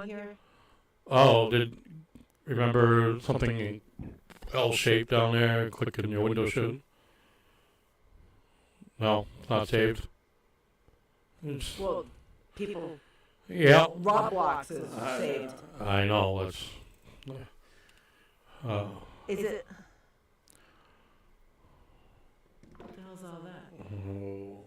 Here. Oh, remember something L-shaped down there? Click in your window shoot. No, it's not saved. Well, people. Yeah. Roblox is saved. I know. It's. Is it? What the hell's all that? Oh.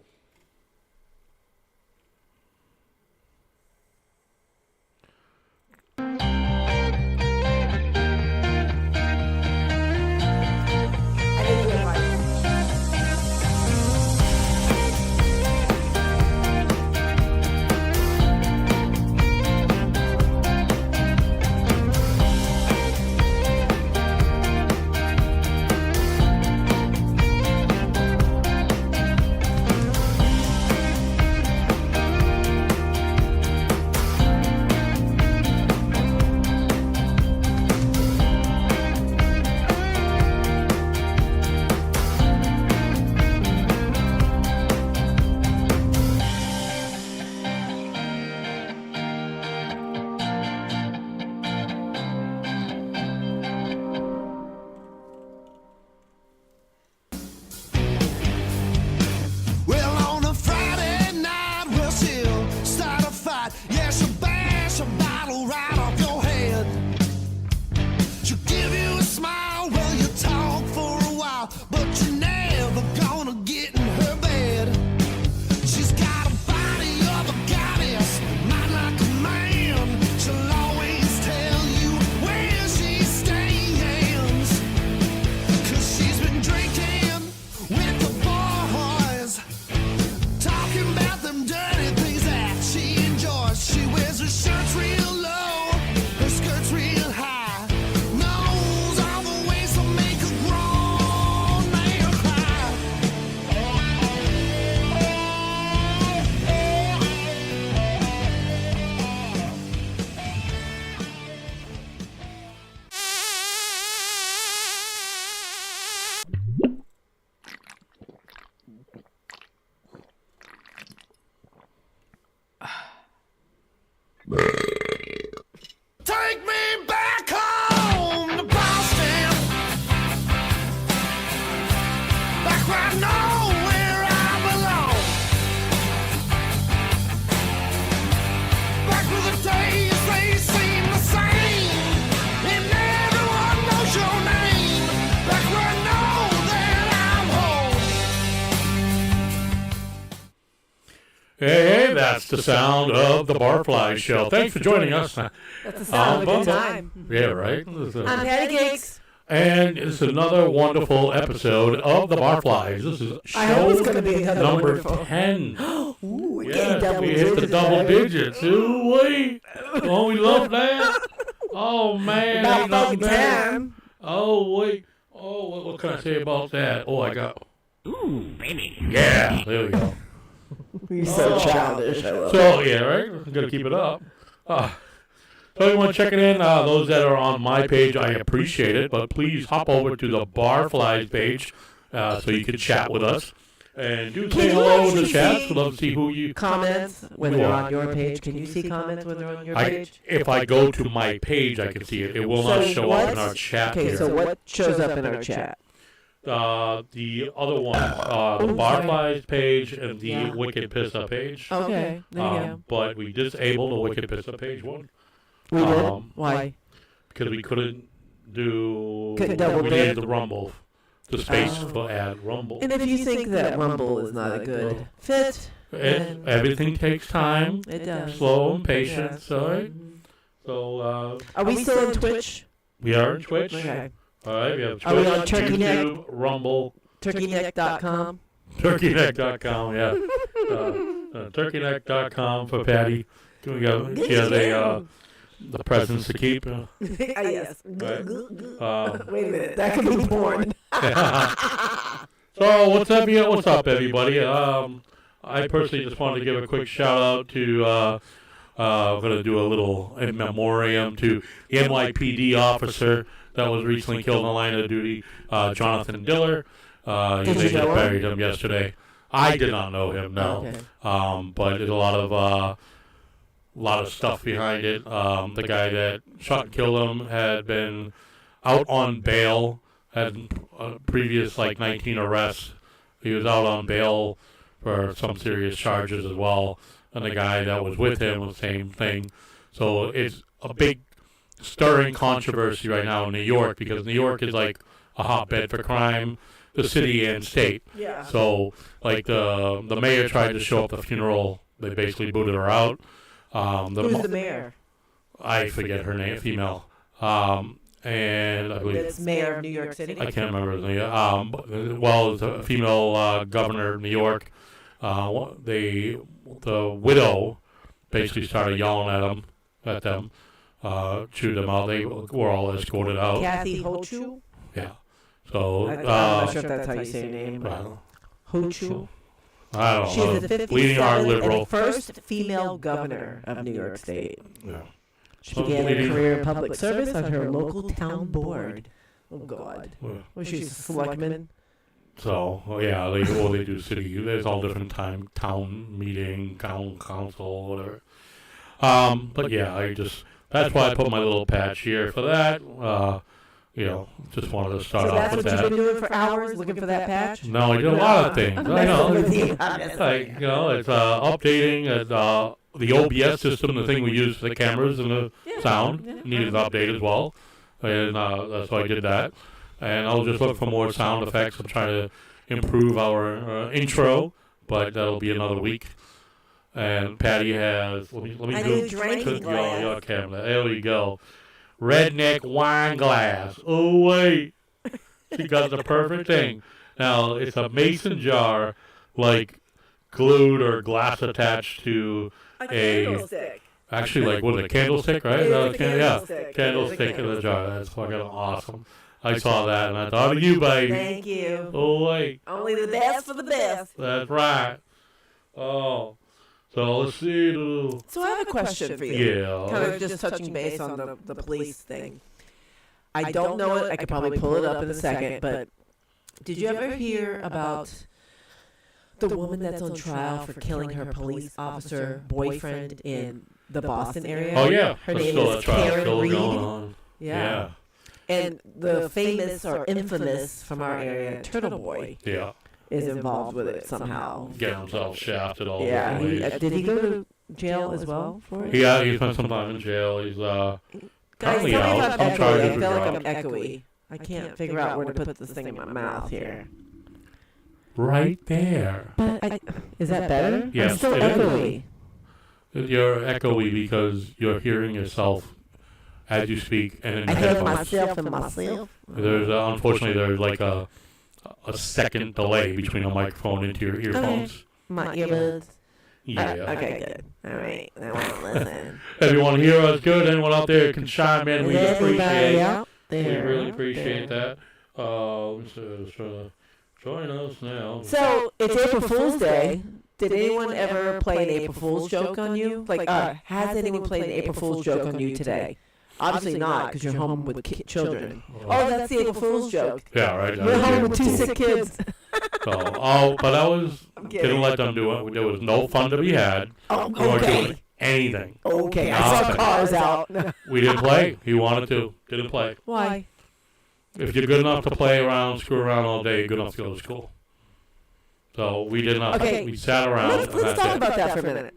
Take me back home to Boston, back where I know where I belong, back where the days they seem the same, and everyone knows your name, back where I know that I'm home. Hey, that's the sound of the Barflies Show. Thanks for joining us. That's the sound of a good time. Yeah, right? I'm Pattycakes. And it's another wonderful episode of the Barflies. This is I hope it's show going to be another number wonderful. 10. Ooh, we're Yes, getting double we hit the digits double already. digits. Ooh, wait. Oh, we love that. Oh, man. I About love fucking that. time. Oh, wait. Oh, what can I say about that? Oh, I got... Ooh, baby. Yeah, there we go. You're so childish. I love it. So, yeah, right? I'm going to keep it up. So everyone checking in, those that are on my page, I appreciate it, but please hop over to the Barflies page so you can chat with us. And do say you hello in the actually chat. see We'd love to see who you... Comments when they're on your page. Can you see comments when they're on your page? If I go to my page, I can see it. It will not show up in our chat Okay, here. so what shows up in our chat? The other one, the Barflies page and the Wicked Pissah page. Okay, there you go. But we disabled the Wicked Pissah page one. We did? Why? Because we couldn't do... Couldn't double we dip? needed the Rumble. The space for add Rumble. And if you think that Rumble is not a good fit, then Everything takes time. it does. Slow and patient. Yeah. All right. So, Are we still on Twitch? we are on Twitch. Okay. All right. We have Are we Twitch, on Turkey Neck? YouTube, Rumble, Turkeyneck.com. turkeyneck.com. Yeah. Turkeyneck.com for Patty. She has the presents to keep. Yes. Right. Wait a minute. That could be porn. So what's up, everybody? I personally just wanted to give a quick shout out to. I'm going to do a little in memoriam to the NYPD officer that was recently killed in the line of duty, Jonathan Diller. Did you know him? Buried him yesterday. I did not know him, no. Okay. But there's a lot of lot of stuff behind it. The guy that shot and killed him had been out on bail, had previous 19 arrests. He was out on bail for some serious charges as well, and the guy that was with him was the same thing. So it's a big stirring controversy right now in New York, because New York is like a hotbed for crime, the city and state. Yeah. So the mayor tried to show up the funeral. They basically booted her out. Who's the mayor? I forget her name, female. And I believe That's mayor of New York City. I can't remember his name. Well, it's a female governor of New York. The widow basically started yelling at them, chewed them out. They were all escorted out. Kathy Hochul? Yeah. So I'm not sure if that's how you say her name. Hochul. I don't She's know. the Bleeding heart 57th liberal. and first female governor of New York State. Yeah. She began her career in public service on her local town board. Oh, God. Well, she's a selectman. So, they do city. There's all different town meeting, town council, whatever. But yeah, that's why I put my little patch here for that. Just wanted to start off with that. So that's what you've been doing for hours, looking for that patch? No, I did a lot of things. I know. It's It's updating the OBS system, the thing we use for the cameras and the sound, needed an update as well. And so I did that. And I'll just look for more sound effects. I'm trying to improve our intro, but that'll be another week. And Patty has, let me do your camera. There we go. Redneck wine glass. Oh, wait. She got the perfect thing. Now, it's a mason jar, glued or glass attached to a candlestick. Actually, what is it, candlestick, right? It's a candlestick. Candlestick in the jar. That's fucking awesome. I saw that, and I thought of you, baby. Thank you. Oh, wait. Only the best for the best. That's right. Oh. So, let's see. So I have a question for you. Yeah. Kind of just touching base on the police thing. I don't know it. I could probably pull it up in a second, but did you ever hear about the woman that's on trial for killing her police officer boyfriend in the Boston area? Oh, yeah. Her name is Karen Reed. Yeah. And the famous or infamous from our area, Turtle Boy, is involved with it somehow. Getting himself shafted all yeah, the way. did he go to jail as well for it? Yeah, he spent some time in jail. He's currently Guys, out. tell me if I'm I'm charged echoey. I with feel like drugs. I'm echoey. I can't figure out where to put this thing in my mouth here. Right there. But is that better? Yes, I'm still it is. echoey. You're echoey because you're hearing yourself as you speak and in I your hear headphones. myself and myself. There's unfortunately there's a second delay between a microphone into your earphones. My earbuds. Yeah. Okay, good. All right. I won't listen. If you want to hear us good, anyone out there can chime in. We Is everybody appreciate. out We there? really appreciate that. Join us now. So it's April Fool's Day. Did anyone ever play an April Fool's joke on you? Has anyone played an April Fool's joke on you today? Obviously not, because you're home with children. Oh, that's the April Fool's joke. Yeah, right. We're home with 2 sick kids. So, but I didn't let them do it. There was no fun to be had. Oh, We weren't okay. doing anything. Okay, I saw Nothing. cars out. We didn't play. He wanted to. Didn't play. Why? If you're good enough to play around, screw around all day, you're good enough to go to school. So we did not. Okay. We sat around. Let's talk about that for a minute.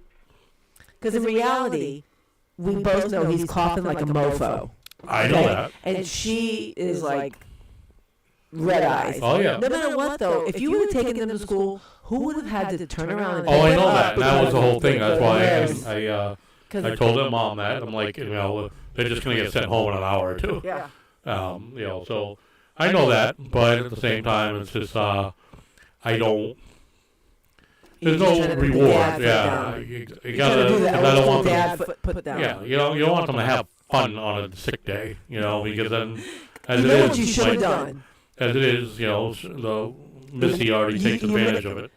Because in reality, we both know he's coughing like a mofo. I know that. And she is like red eyes. Oh, yeah. No matter what, though, if you would have taken them to school, who would have had to turn around and Oh, pick I them know up? that. And that was the whole thing. That's why Yes. I told their mom that. I'm like, they're just going to get sent home in an hour or two. Yeah. So I know that. But at the same time, it's just, I don't. There's no reward. Yeah. You gotta, do because I don't want them. dad put down. Yeah, you don't want them to have fun on a sick day, because then, as You it know is, what you should have done? as it is, the Missy already takes advantage of it.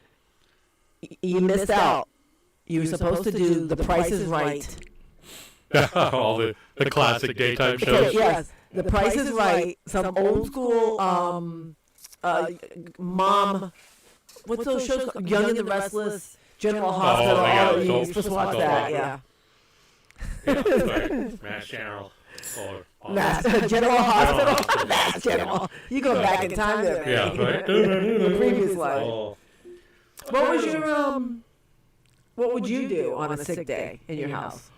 You missed out. You were supposed to do The Price is Right. All the classic daytime Okay, shows. yes. The Price is Right. Some old school mom. What's those shows called? Young and the Restless, General Hospital. yeah, You're soaps. supposed to watch Soap that, opera. yeah. Yeah, right. Mass General. Or General Hospital. Mass General. You go back in time there, man. Yeah, right. The previous life. Oh. What was your What would you do on a sick day in your house?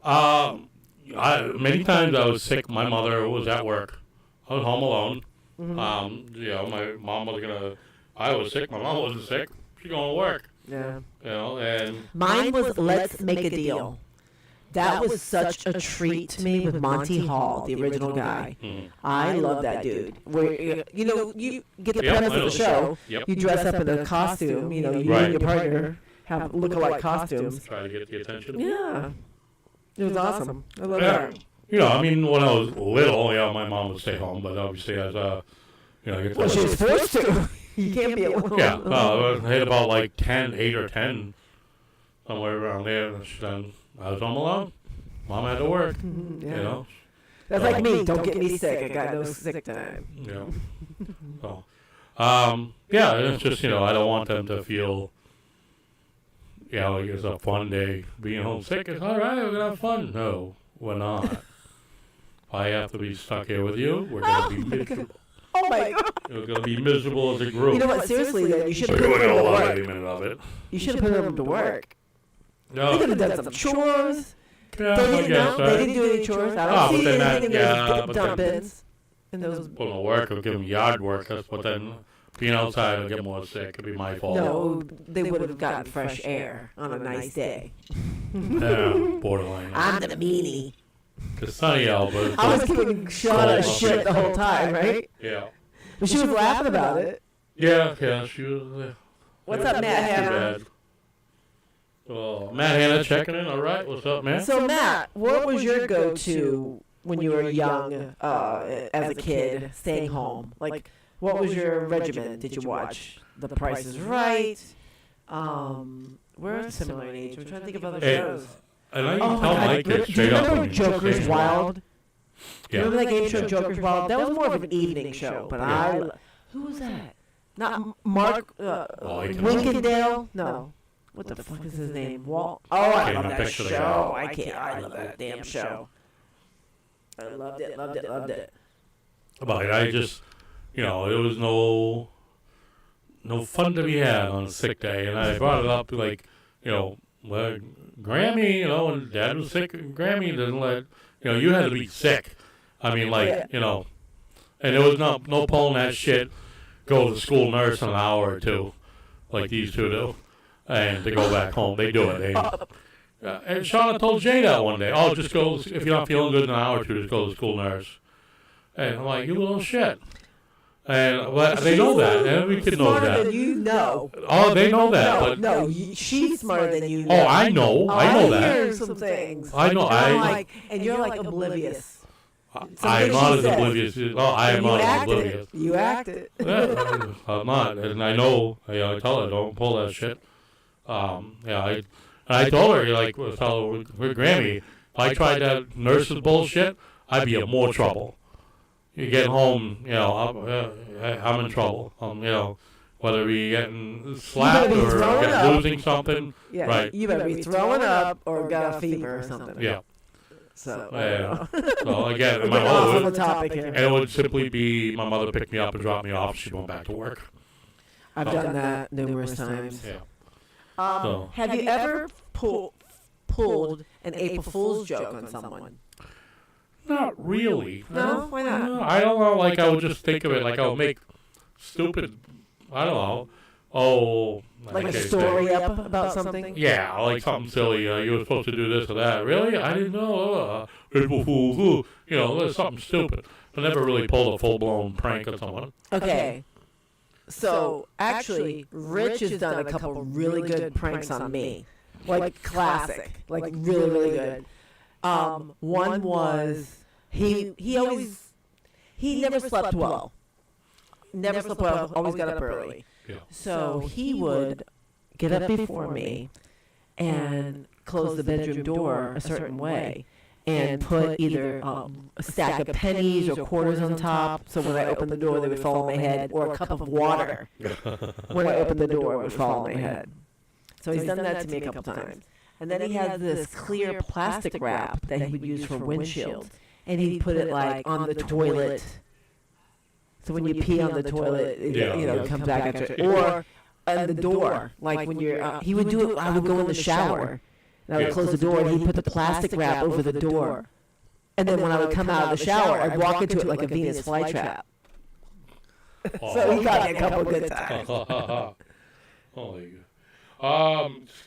Many times I was sick. My mother was at work. I was home alone. Mm-hmm. My mom was gonna. I was sick. My mom wasn't sick. She's going to work. Yeah. And Mine was Let's Make a Deal. That was such a treat to me with Monty Hall, the original guy. I love that dude. Where you get the premise of the show. Yep. You dress up in a costume. You and your partner have look-alike costumes. Try to get the attention. Yeah. It was awesome. I love that. When I was little, my mom would stay home, but obviously as Well, she was forced to. You can't be alone. Yeah, I hit about like 8 or 10, somewhere around there. Then I was home alone. Mom had to work. Yeah. That's like me. Don't get me sick. I got no sick time. So, it's just I don't want them to feel. Like it's a fun day being home sick. It's all right. We're gonna have fun. No, we're not. If I have to be stuck here with you, we're gonna be miserable. Oh my God. We're gonna be miserable as a group. You know what? Seriously, then you should So put you them wouldn't to love work. every minute of it. You should have put them to work. No. They could have done some chores. Yeah, They I didn't guess know. They didn't do any chores. I don't see anything in those dump bins. In those. Put them to work or give them yard work. But then being outside will get more sick. It'd be my fault. No, they would have gotten fresh air on a nice day. Yeah, borderline. I'm the meanie. It's sunny out, but I was giving Shauna shit the whole time, right? Yeah. But she was laughing about it. Yeah, she was. What's up, Matt Too Hanna? bad. Oh, Matt Hanna checking in. All right, what's up, man? So, Matt, what was your go-to when you were young, as a kid, staying home? Like, what was your regimen? Did you watch The Price is Right? We're similar in age. We're trying to think of other shows. And I Oh can my tell God! my kids Do you straight up. remember when you Joker's say Wild? Yeah. Remember that game show, Joker's Wild? That was more of an evening show, but Yeah. who was that? Not Mark I can- Winkendale? No. What the fuck is his name? Walt? Oh, I Can't love even that picture the show. guy. I love that damn show. I loved it. But I just, it was no fun to be had on a sick day. And I brought it up like, Grammy, when Dad was sick, Grammy didn't let, you had to be sick. I mean, and there was no pulling that shit, go to the school nurse in an hour or two, like these two do, and to go back home. They do it. And Shauna told Jay that one day. Oh, just go, if you're not feeling good in an hour or two, just go to the school nurse. And I'm like, you little shit. And they know that. Every kid knows Smarter that. than you know. Oh, they know that. No, she's smarter than you know. Oh, I know. I know I that. hear some things. I know. And you're like oblivious. I'm not as oblivious. I am not as oblivious. You acted. Yeah, I'm not. And I know. I tell her, don't pull that shit. I told her, tell her with Grammy, if I tried that nurse's bullshit, I'd be in more trouble. You get home, I'm in trouble. Whether we getting slapped or losing something. Yeah, right. You better be throwing up or got a fever or something. Yeah. So, So again, we're my getting off mother on the would, topic here. and it would simply be my mother picked me up and dropped me off. She went back to work. I've done that numerous times. Yeah. Have you ever pulled an April Fool's joke on someone? Not really. No? Why not? No, I don't know. Like, I would just think of it like I would make stupid, I don't know. Oh. Like a okay, story up about something? Yeah, like something silly. You were supposed to do this or that. Really? I didn't know. April Fool. Something stupid. I never really pulled a full-blown prank on someone. Okay. So, actually, Rich has done a couple really good pranks on me. Like classic. Like really, really good. One was, he never slept well. Never slept well, always got up early. Yeah. So he would get up before me and close the bedroom door a certain way and put either a stack of pennies or quarters on top, so when I opened the door they would fall on my head, or a cup of water when I opened the door would fall on my head. So he's done that to me a couple times. And then he had this clear plastic wrap that he would use for windshield. And he'd put it like on the toilet. So when you pee on the toilet, it comes back after. Or on the door, like when you're, he would do it, I would go in the shower. And I would close the door, and he'd put the plastic wrap over the door. And then when I would come out of the shower, I'd walk into it like a Venus flytrap. So he got me a couple good times. Holy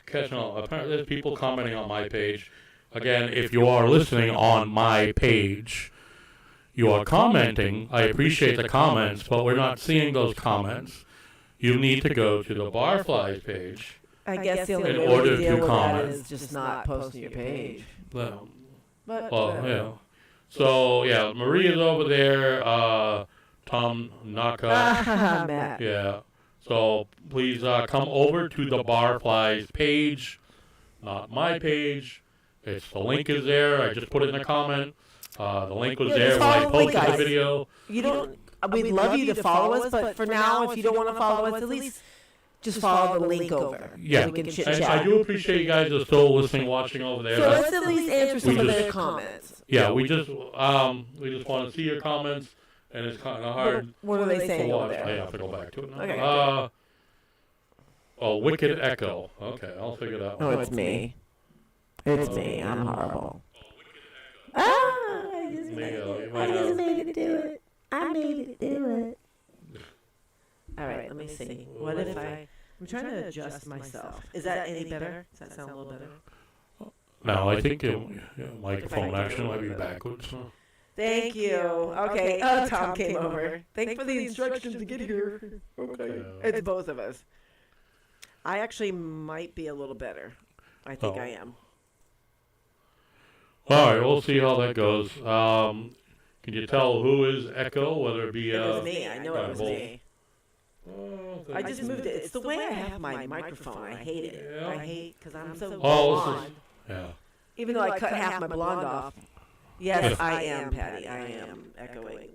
catching on. Apparently there's people commenting on my page. Again, if you are listening on my page, you are commenting. I appreciate the comments, but we're not seeing those comments. You need to go to the Barflies page. I guess the only in way order to deal to with that comment. is just not posting your page. Well, But, So, Maria's over there. Tom Naka. Matt. Yeah. So please come over to the Barflies page, not my page. The link is there. I just put it in the comment. The link was there when I posted the video. You don't. We'd love you to follow us, but for now, if you don't want to follow us, at least just follow the link over. Yeah, so we can chit and chat. I do appreciate you guys are still listening, watching over there. So let's at least answer some of their comments. Yeah, we just want to see your comments, and it's kind of hard. What are they saying over I there? have to go back to it now. Okay. Wicked Echo. Okay, I'll figure that one out. Oh, it's me. It's me. I'm horrible. I just made it do it. I made it do it. All right, let me see. What if I'm trying to adjust myself. Is that any better? Does that sound a little better? No, I think microphone actually might be backwards. Thank you. Okay. Oh, Tom came over. Thanks for the instructions to get here. Okay. It's both of us. I actually might be a little better. I think I am. All right, we'll see how that goes. Can you tell who is Echo, whether it be... It was me. I know it was both. me. I just moved it. It's the way I have my microphone. I hate it. Yeah. I hate because I'm so Oh, blonde. Yeah. Even though I cut half my blonde off. Yes, I am, Patty. I am echoing.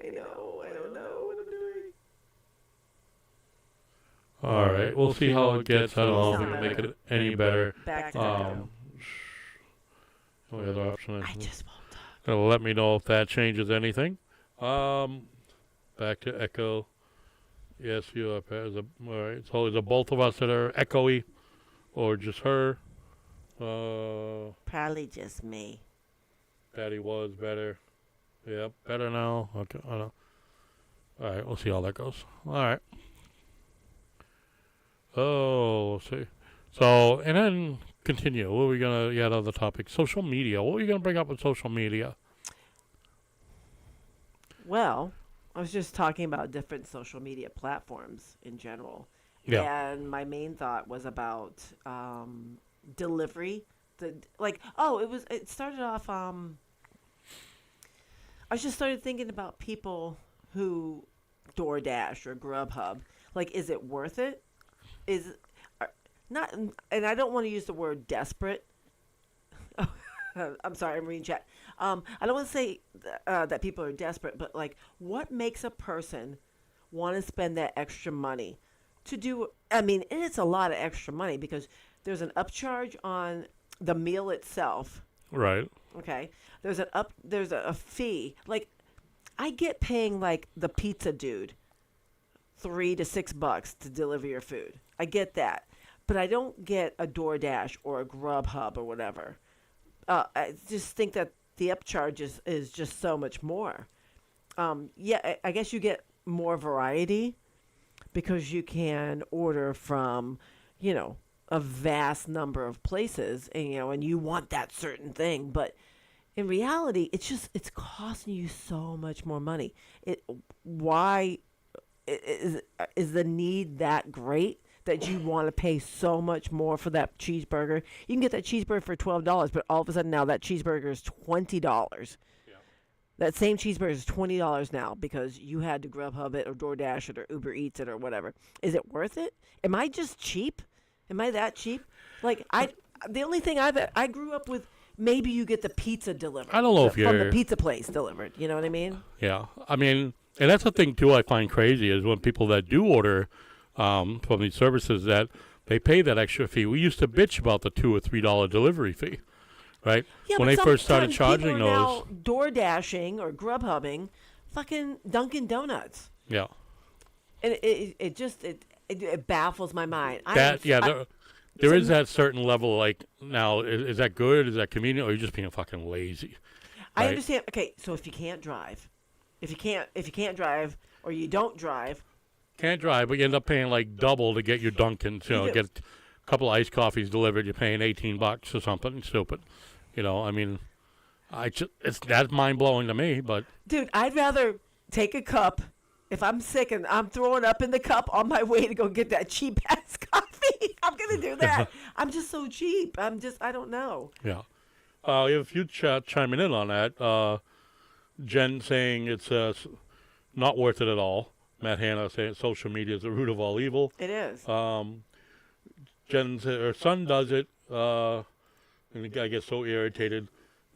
I know. I don't know what I'm doing. All right, we'll see how it gets. I don't know if we can make it any better. Back to echo. The other option I just won't talk. it'll let me know if that changes anything. Back to Echo. Yes, you are. All right, so is it both of us that are echoey, or just her? Probably just me. Patty was better. Yep, better now. Okay, I know. All right, we'll see how that goes. All right. Oh, we'll see. So, and then continue. What are we going to, other topics? Social media. What are you going to bring up with social media? Well, I was just talking about different social media platforms in general. Yeah. And my main thought was about delivery. It started off, I just started thinking about people who DoorDash or Grubhub. Like, is it worth it? Not, and I don't want to use the word desperate. I'm sorry, I'm reading chat. I don't want to say that people are desperate, but like, what makes a person want to spend that extra money to do? I mean, and it's a lot of extra money because there's an upcharge on the meal itself. Right. Okay. There's a fee. Like, I get paying like the pizza dude $3 to $6 to deliver your food. I get that. But I don't get a DoorDash or a Grubhub or whatever. I just think that the upcharge is just so much more. I guess you get more variety because you can order from, a vast number of places, and you want that certain thing. But in reality, it's costing you so much more money. Why is the need that great that you want to pay so much more for that cheeseburger? You can get that cheeseburger for $12, but all of a sudden now that cheeseburger is $20. Yeah. That same cheeseburger is $20 now because you had to Grubhub it or DoorDash it or Uber Eats it or whatever. Is it worth it? Am I just cheap? Am I that cheap? Like, the only thing I grew up with, maybe you get the pizza delivered. I don't know if from the pizza place delivered. You know what I mean? Yeah. I mean, and that's the thing, too, I find crazy is when people that do order from these services that they pay that extra fee. We used to bitch about the $2 or $3 delivery fee, right? Yeah, when but they first started sometimes charging people are those. now door dashing or Grubhubbing fucking Dunkin' Donuts. Yeah. And it just baffles my mind. There is that certain level, like, now, is that good? Is that convenient? Or are you just being fucking lazy? I right? understand. Okay, so if you can't drive, if you can't drive or you don't drive. Can't drive, but you end up paying like double to get your Dunkins, get a couple of iced coffees delivered. You're paying $18 or something stupid. I mean, that's mind-blowing to me, but. Dude, I'd rather take a cup. If I'm sick and I'm throwing up in the cup on my way to go get that cheap-ass coffee, I'm going to do that. I'm just so cheap. I don't know. Yeah. We have a few chiming in on that. Jen saying it's not worth it at all. Matt Hanna saying social media is the root of all evil. It is. Jen said her son does it, and the guy gets so irritated.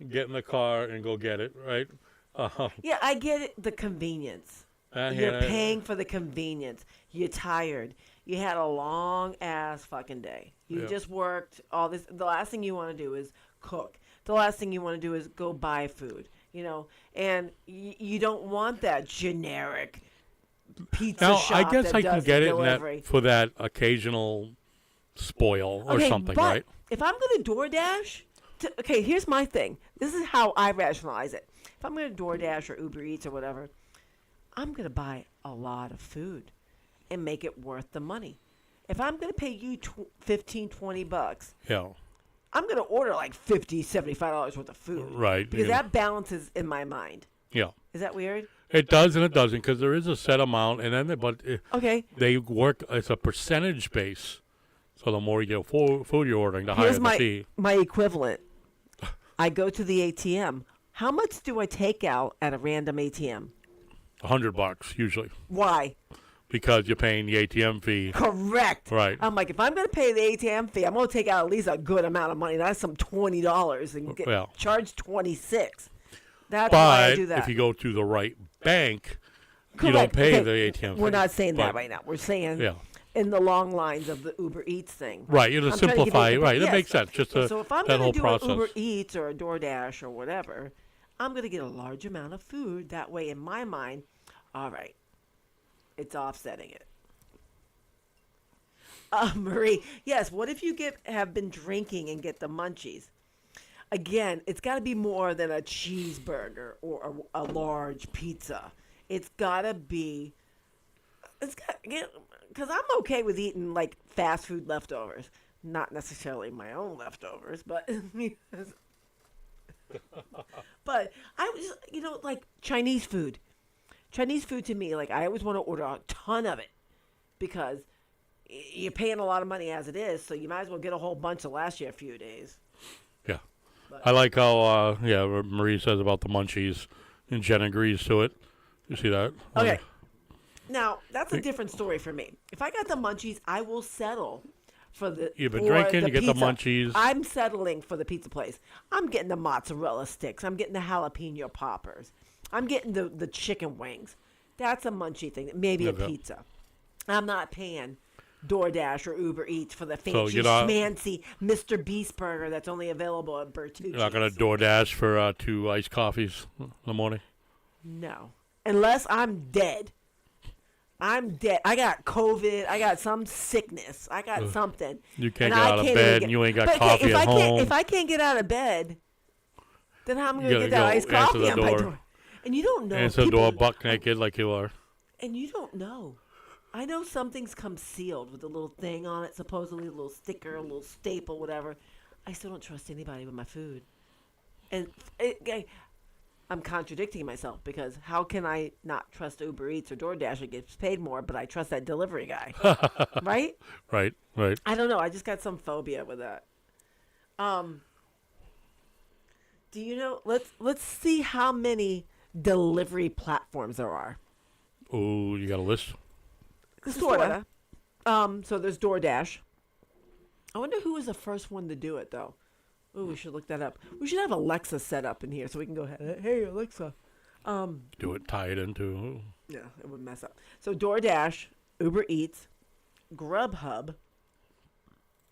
Get in the car and go get it, right? Yeah, I get it. The convenience. You're paying for the convenience. You're tired. You had a long ass fucking day. You just worked all this. The last thing you want to do is cook. The last thing you want to do is go buy food. And you don't want that generic pizza shop. I guess that I can does get the it delivery. for that occasional spoil or something, but right? If I'm going to DoorDash, here's my thing. This is how I rationalize it. If I'm going to DoorDash or Uber Eats or whatever, I'm going to buy a lot of food and make it worth the money. If I'm going to pay you $15, $20, Yeah. I'm going to order like $50, $75 worth of food. Right. Because that balances in my mind. Yeah. Is that weird? It does and it doesn't, because there is a set amount, and then Okay. they work. It's a percentage base, so the more you get food you're ordering, the higher Here's the fee. my equivalent. I go to the ATM. How much do I take out at a random ATM? $100 usually, Why? because you're paying the ATM fee. Correct. Right. I'm like, if I'm going to pay the ATM fee, I'm going to take out at least a good amount of money. That's some $20 and get charged $26. That's why I do that. If you go to the right bank, Correct. you don't pay the ATM fee. We're not saying that right now. We're saying in the long lines of the Uber Eats thing. Right. You to simplify it. Right. That makes sense. Just so if I'm that whole do process. an Uber Eats or a DoorDash or whatever, I'm going to get a large amount of food. That way, in my mind, all right, it's offsetting it. Marie, yes. What if you have been drinking and get the munchies? Again, it's got to be more than a cheeseburger or a large pizza. It's got to be. Because I'm okay with eating like fast food leftovers, not necessarily my own leftovers, but but I was like Chinese food. Chinese food to me, like I always want to order a ton of it because you're paying a lot of money as it is, so you might as well get a whole bunch to last you a few days. Yeah. I like how, what Marie says about the munchies, and Jen agrees to it. You see that? Okay. Now, that's a different story for me. If I got the munchies, I will settle for the You've been drinking, you get the munchies. I'm settling for the pizza place. I'm getting the mozzarella sticks. I'm getting the jalapeno poppers. I'm getting the chicken wings. That's a munchie thing. Maybe a pizza. I'm not paying DoorDash or Uber Eats for the fancy, schmancy Mr. Beast burger that's only available at Bertucci's. You're not going to DoorDash for 2 iced coffees in the morning? No. Unless I'm dead. I'm dead. I got COVID. I got some sickness. I got something. You can't get out of bed and you ain't got coffee at home. If I can't get out of bed, then how am I going to get that iced coffee on my door? And you don't know. Answer the door buck naked like you are. And you don't know. I know some things come sealed with a little thing on it, supposedly a little sticker, a little staple, whatever. I still don't trust anybody with my food. And I'm contradicting myself because how can I not trust Uber Eats or DoorDash? It gets paid more, but I trust that delivery guy. Right? Right. I don't know. I just got some phobia with that. Do you know? Let's see how many delivery platforms there are. Oh, you got a list? Sorta. So there's DoorDash. I wonder who was the first one to do it, though. Oh, we should look that up. We should have Alexa set up in here so we can go ahead. Hey, Alexa. Do it, tie it into. Yeah, it would mess up. So DoorDash, Uber Eats, Grubhub,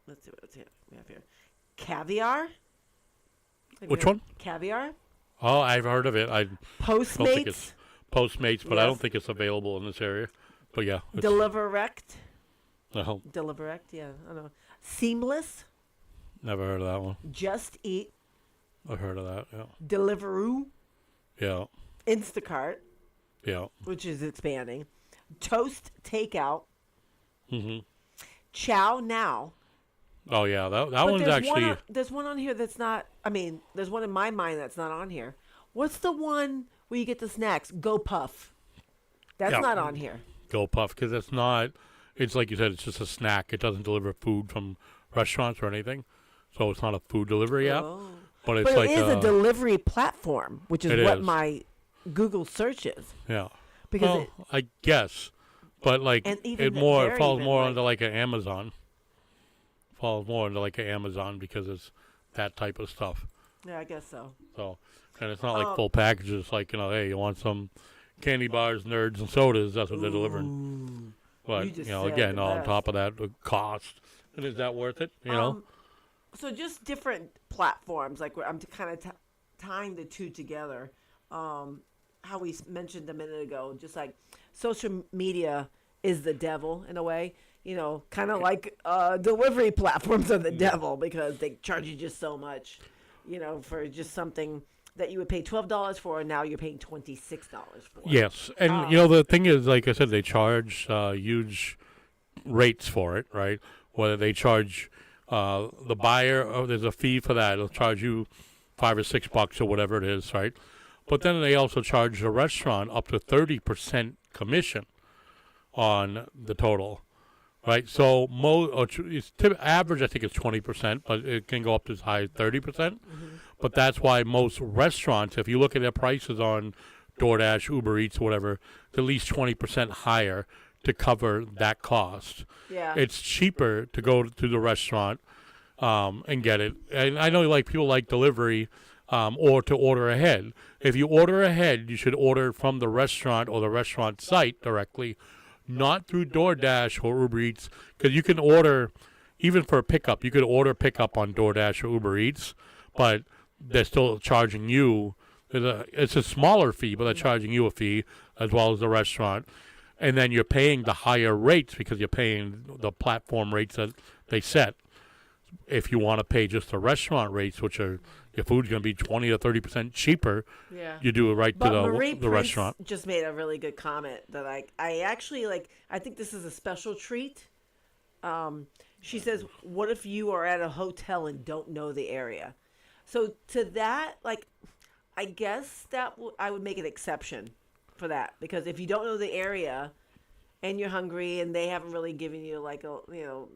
let's see what we have here. Caviar. Which one? Caviar. Oh, I've heard of it. I don't think it's Postmates. Postmates, but I don't think it's available in this area. But yeah. Deliverect. No, Deliverect, yeah. I don't know. Seamless. never heard of that one. Just Eat. I've heard of that, yeah. Deliveroo. Yeah, Instacart, yeah. which is expanding. Toast Takeout. hmm Chow Now. Oh, yeah, that But one's there's actually... there's one on here that's not, there's one in my mind that's not on here. What's the one where you get the snacks? Go Puff. That's Yeah. not on here. Go Puff, because it's not... It's like you said, it's just a snack. It doesn't deliver food from restaurants or anything. So it's not a food delivery app. Oh. But it's But like... it is a delivery platform, which is It what is. my Google search is. Yeah. Because Well, I guess. But like And even it they're falls even, more like- under like an Amazon. Falls more into like an Amazon because it's that type of stuff. yeah, I guess so. So, and it's not like Um, full packages. Like, hey, you want some candy bars, nerds, and sodas? That's what they're delivering. Ooh. But you just again, said the on best. top of that, the cost. And is that worth it? You know? So just different platforms. Like I'm kind of tying the two together. How we mentioned a minute ago, just like social media is the devil in a way. Kind of like delivery platforms are the devil because they charge you just so much, for just something that you would pay $12 for, and now you're paying $26 for. Yes, and the thing is, like I said, they charge huge rates for it, right? Whether they charge the buyer, there's a fee for that. It'll charge you $5 or $6 or whatever it is, right? But then they also charge the restaurant up to 30% commission on the total, right? So average, I think it's 20%, but it can go up to as high as 30%. But that's why most restaurants, if you look at their prices on DoorDash, Uber Eats, whatever, it's at least 20% higher to cover that cost. Yeah. It's cheaper to go to the restaurant and get it. And I know people like delivery or to order ahead. If you order ahead, you should order from the restaurant or the restaurant site directly, not through DoorDash or Uber Eats, because you can order, even for a pickup, you could order pickup on DoorDash or Uber Eats, but they're still charging you. It's a smaller fee, but they're charging you a fee as well as the restaurant. And then you're paying the higher rates because you're paying the platform rates that they set. If you want to pay just the restaurant rates, which are your food's going to be 20 to 30% cheaper, Yeah. you do it right But to Marie the Prince restaurant. just made a really good comment that I actually like. I think this is a special treat. She says, "What if you are at a hotel and don't know the area?" So to that, I guess that I would make an exception for that, because if you don't know the area and you're hungry and they haven't really given you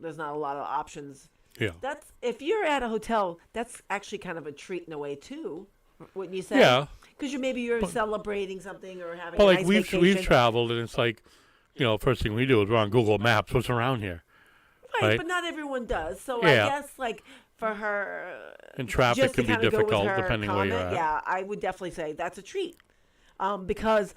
there's not a lot of options. Yeah. That's if you're at a hotel, that's actually kind of a treat in a way too, wouldn't you say? Yeah. Because you're celebrating something or having But a like nice we've vacation. traveled, and it's like, first thing we do is we're on Google Maps. What's around here? Right, but not everyone does. So Yeah. I guess for her, And traffic just to can be kinda go with difficult her depending where you're comment, at. Yeah, I would definitely say that's a treat, because.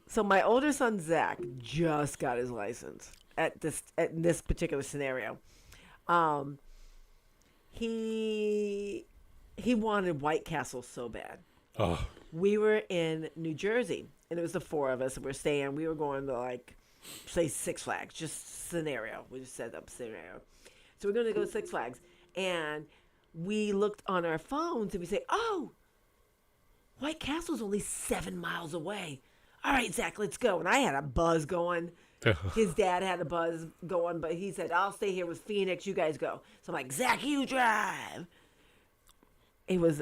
So my older son Zach just got his license at this particular scenario. He wanted White Castle so bad. Oh, We were in New Jersey, and it was the four of us. And we were going to say Six Flags, just scenario. We just set up scenario. So we're going to go to Six Flags, and we looked on our phones and we say, "Oh, White Castle's only 7 miles away. All right, Zach, let's go." And I had a buzz going. His dad had a buzz going, but he said, "I'll stay here with Phoenix. You guys go." So I'm like, "Zach, you drive." It was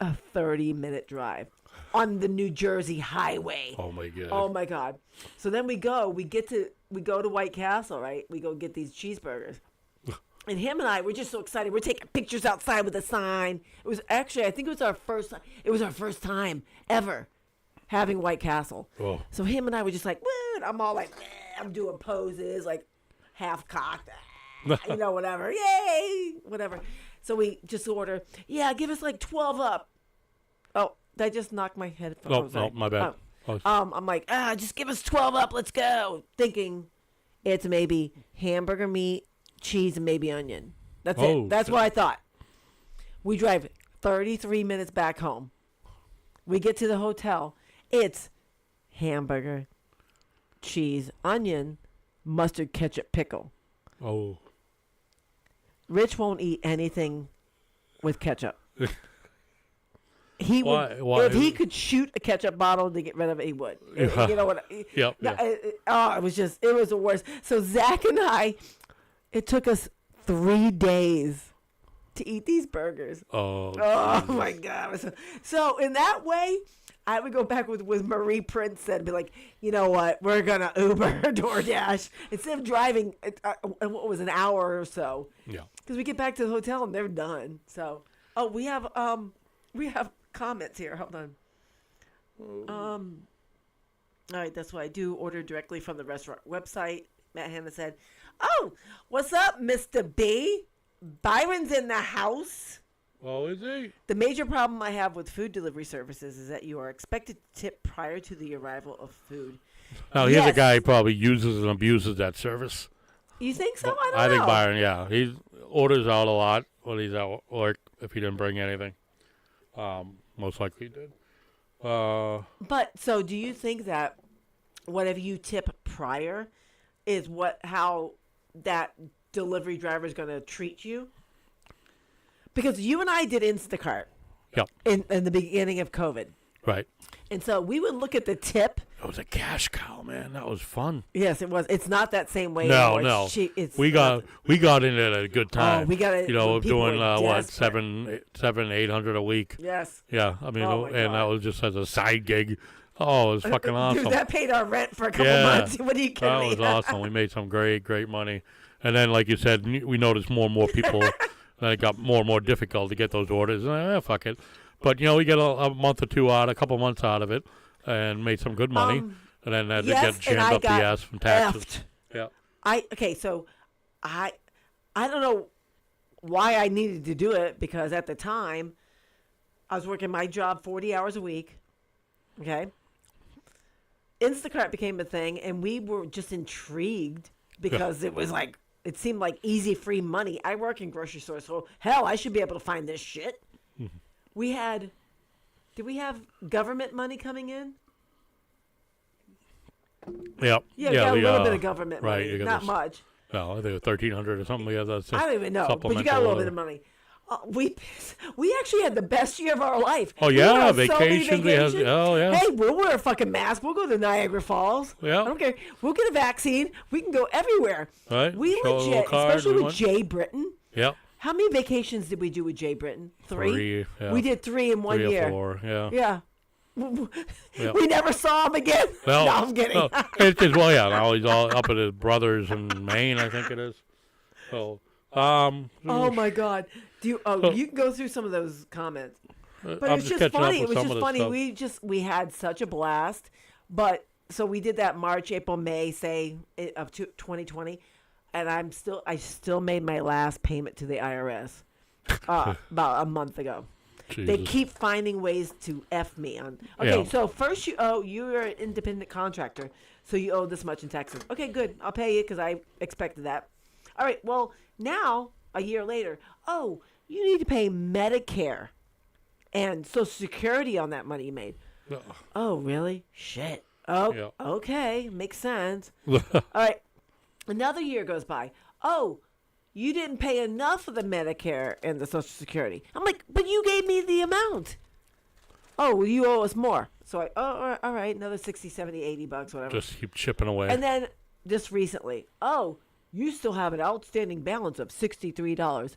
a 30-minute drive on the New Jersey highway. oh my God. Oh my God. So then we go to White Castle, right? We go get these cheeseburgers. And him and I were just so excited. We're taking pictures outside with a sign. It was actually, I think it was our first time ever having White Castle. Oh. So him and I were just like, woo, and I'm all like, I'm doing poses, like half cocked, whatever. Yay, whatever. So we just order, give us 12 up. Oh, did I just knock my headphones? No, my bad. I'm like, just give us 12 up. Let's go. Thinking it's maybe hamburger meat, cheese, and maybe onion. That's Oh, it. That's shit. what I thought. We drive 33 minutes back home. We get to the hotel. It's hamburger, cheese, onion, mustard, ketchup, pickle. Oh. Rich won't eat anything with ketchup. He would, Why? if he could shoot a ketchup bottle to get rid of it, he would. Yeah. You know what? Yep. No, it was the worst. So Zach and I, it took us 3 days to eat these burgers. Oh. Oh Jesus. my God. So in that way, I would go back with Marie Prince and be like, you know what? We're going to Uber or DoorDash instead of driving, what was an hour or so. Yeah. Because we get back to the hotel and they're done. So, we have comments here. Hold on. All right, that's what I do. Order directly from the restaurant website. Matt Hanna said, "Oh, what's up, Mr. B? Byron's in the house." Oh, is he? The major problem I have with food delivery services is that you are expected to tip prior to the arrival of food. Now, here's a Yes. guy who probably uses and abuses that service. You think so? I don't I know. think Byron, yeah. He orders out a lot when he's at work if he didn't bring anything. Most likely he did. But so do you think that whatever you tip prior is how that delivery driver is going to treat you? Because you and I did Instacart Yep. in the beginning of COVID. Right. And so we would look at the tip. It was a cash cow, man. That was fun. Yes, it was. It's not that same way No, anymore. no. It's We got in it at a good time. we got it You know, when people doing were what desperate. 700-800 a week. Yes. Yeah, I mean, Oh, my and that God. was just as a side gig. Oh, it was fucking awesome. Dude, that paid our rent for a couple Yeah. months. What are you kidding That me? was awesome. We made some great money. And then, like you said, we noticed more and more people. And it got more and more difficult to get those orders. Fuck it. But, you know, we get a month or two out, a couple months out of it, and made some good money. And then had to yes, get and jammed I up the got ass from taxes. effed. Yeah. So I don't know why I needed to do it, because at the time I was working my job 40 hours a week. Okay. Instacart became a thing, and we were just intrigued because it was like, it seemed like easy, free money. I work in grocery stores, so hell, I should be able to find this shit. Did we have government money coming in? Yep. Yeah, we got a little bit of government right, money, you got not this- much. No, I think it was 1,300 or something. Yeah, that's I don't even know, but you got a little bit of money. We actually had the best year of our life. Oh, We yeah, went on so many vacations, we had- vacations. oh, yeah. Hey, we'll wear a fucking mask. We'll go to Niagara Falls. Yeah. I don't care. We'll get a vaccine. We can go everywhere. Right. We Show a little legit, card, especially we with went. Jay Britton. Yep. How many vacations did we do with Jay Britton? Three? Yeah. We did 3 in 1 3 year. or 4. Yeah. Yeah. Yep. We never saw him again. No, No, I'm kidding. No. It's just, well, yeah. Now he's all up at his brother's in Maine, I think it is. So, Oh my God! You can go through some of those comments, but I'm it's just just catching up funny. It with was some just of the funny. stuff. We had such a blast. But so we did that March, April, May, say of 2020, and I still made my last payment to the IRS about a month ago. They Jesus. keep finding ways to F me on. Okay, Yeah. so first you're an independent contractor, so you owe this much in taxes. Okay, good. I'll pay you because I expected that. All right, well, now, a year later, you need to pay Medicare and Social Security on that money you made. Ugh. Oh, really? Shit. Oh, Yeah. okay. Makes sense. All right. Another year goes by. Oh, you didn't pay enough of the Medicare and the Social Security. I'm like, but you gave me the amount. Oh, well, you owe us more. So all right, another 60, 70, 80 bucks, whatever. Just keep chipping away. And then just recently, you still have an outstanding balance of $63.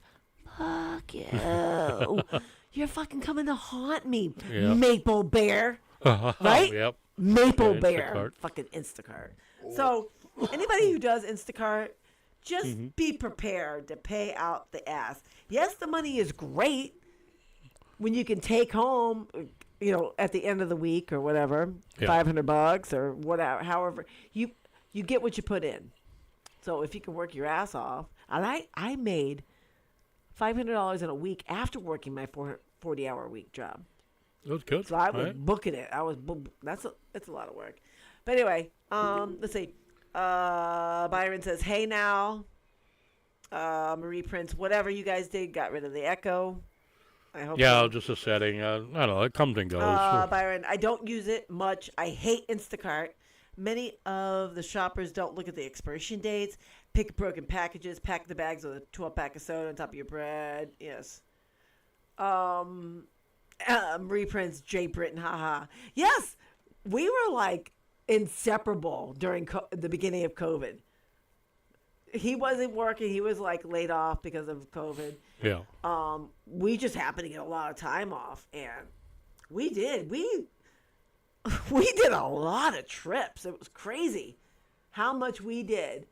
Fuck you. You're fucking coming to haunt me, Yeah. Maple Bear. Right? Yep. Maple Yeah, Bear. Instacart. Fucking Instacart. So anybody who does Instacart, just be prepared to pay out the ass. Yes, the money is great when you can take home, at the end of the week or whatever, Yeah. $500 or whatever, however, you get what you put in. So if you can work your ass off, and I made $500 in a week after working my 40-hour week job. That was good. So I was right? booking it. It's a lot of work. But anyway, let's see. Byron says, hey now. Marie Prince, whatever you guys did, got rid of the echo. I hope. Yeah, just a setting. I don't know. It comes and goes. Byron, I don't use it much. I hate Instacart. Many of the shoppers don't look at the expiration dates, pick broken packages, pack the bags with a 12-pack of soda on top of your bread. Yes. Marie Prince, Jay Britton, haha. Yes, we were like inseparable during the beginning of COVID. He wasn't working. He was like laid off because of COVID. Yeah. We just happened to get a lot of time off, and we did a lot of trips. It was crazy how much we did.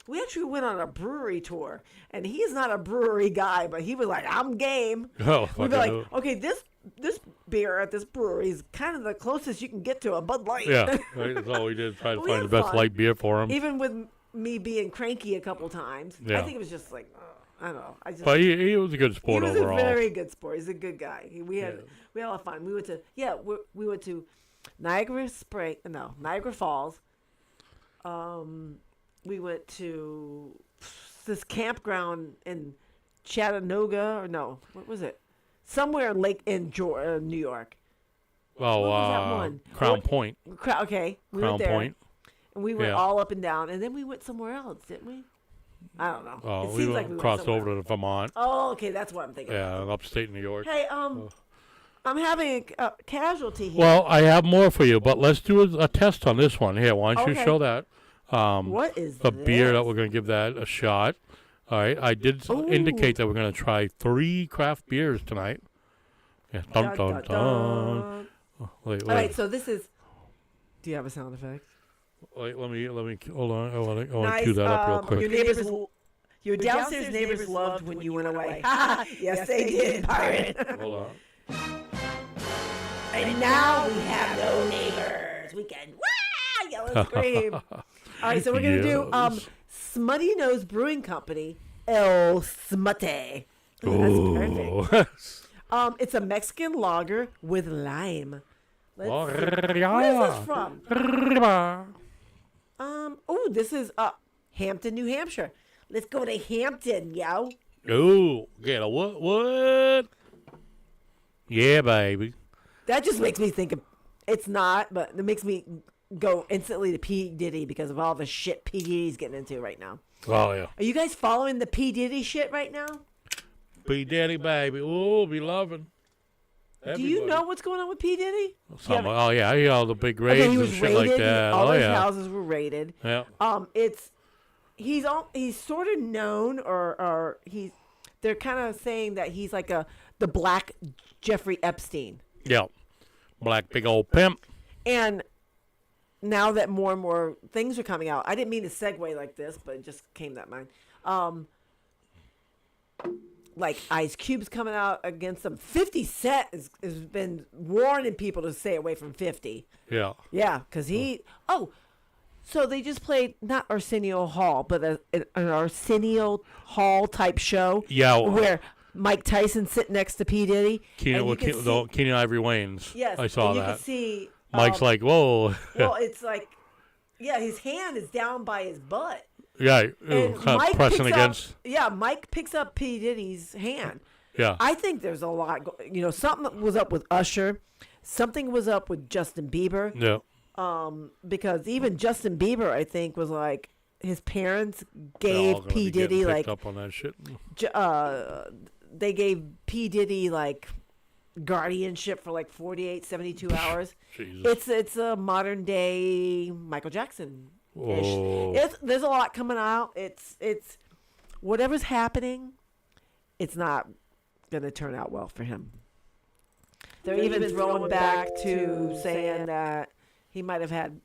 We actually went on a brewery tour, and he's not a brewery guy, but he was like, I'm game. Oh, we'd be like, okay, this beer at this brewery is kind of the closest you can get to a Bud Light. Yeah, that's all we did. Try to find the best light beer for him. Even with me being cranky a couple times. Yeah. I think it was just like, I don't know. But he was a good sport overall. He was a very good sport. He's a good guy. We had a lot of fun. We went to Niagara Falls. We went to this campground in Chattanooga, or no, what was it? Somewhere in New York. Oh, what was that one? Crown Point. Okay, we Crown went there. Point. And we went all up and down, and then we went somewhere else, didn't we? I don't know. Oh, it we seems like we crossed went over to Vermont. Oh, okay, that's what I'm thinking. Yeah, upstate New York. Hey, I'm having a casualty here. Well, I have more for you, but let's do a test on this one. Here, why don't you Okay. show that? What is the this? beer that we're going to give that a shot. All right, I did indicate that we're going to try 3 craft beers tonight. Yeah, dun dun dun. Dun. Wait. All right, so this is. Do you have a sound effect? Wait, let me hold on. I want to Nice. cue that up real quick. Your downstairs neighbors loved when you went away. Yes, they did, Byron. Hold on. And now we have no neighbors. We can yell and scream. All right, so we're gonna do Smutty Nose Brewing Company, El Smutty. Ooh, that's perfect. It's a Mexican lager with lime. Let's see. Where is this from? This is Hampton, New Hampshire. Let's go to Hampton, yo. Oh, get a what? Yeah, baby. That just makes me think of. It's not, but it makes me go instantly to P. Diddy because of all the shit P. Diddy's getting into right now. Oh, yeah. Are you guys following the P. Diddy shit right now? P. Diddy, baby. Oh, be loving. Do you know what's going on with P. Diddy? Oh, yeah. He had all the big raids he was and shit raided. like that. All Oh, his yeah. houses were raided. Yeah. He's sort of known, or they're kind of saying that he's like the black Jeffrey Epstein. Yeah. Black big old pimp. And now that more and more things are coming out, I didn't mean to segue like this, but it just came to mind. Like Ice Cube's coming out against him. 50 Cent has been warning people to stay away from 50. Yeah. Yeah, because so they just played not Arsenio Hall, but an Arsenio Hall type show. Yeah. Where Mike Tyson sitting next to P. Diddy. Keenan Ivory Waynes. Yes. I saw and you that. can see. Mike's like, whoa. Well, it's like, yeah, his hand is down by his butt. Yeah, And kind of pressing against. Mike picks up P. Diddy's hand. Yeah. I think there's a lot. Something was up with Usher. Something was up with Justin Bieber. Yeah. Because even Justin Bieber, I think, was like his parents gave P. Diddy like up on that shit. They gave P. Diddy like guardianship for like 48, 72 hours. Jesus. It's a modern day Michael Jackson. Oh. There's a lot coming out. It's whatever's happening, it's not gonna turn out well for him. They're even throwing back to saying that he might have had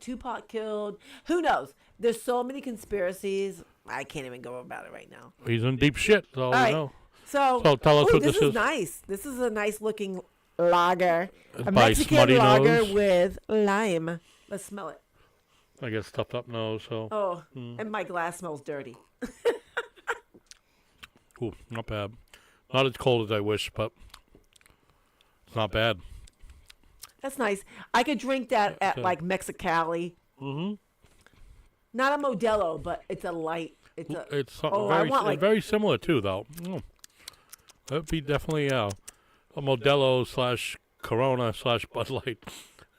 Tupac killed. Who knows? There's so many conspiracies. I can't even go about it right now. He's in deep shit. That's all we know. So tell us what this is. Nice. This is a nice looking lager. It's a by Mexican Smutty lager Nose. with lime. Let's smell it. I guess stuffed up nose. So. Oh, and my glass smells dirty. Ooh, not bad. Not as cold as I wish, but it's not bad. That's nice. I could drink that at like Mexicali. Mm-hmm. Not a Modelo, but it's a light. It's very very similar too, though. That'd be definitely a Modelo / Corona / Bud Light,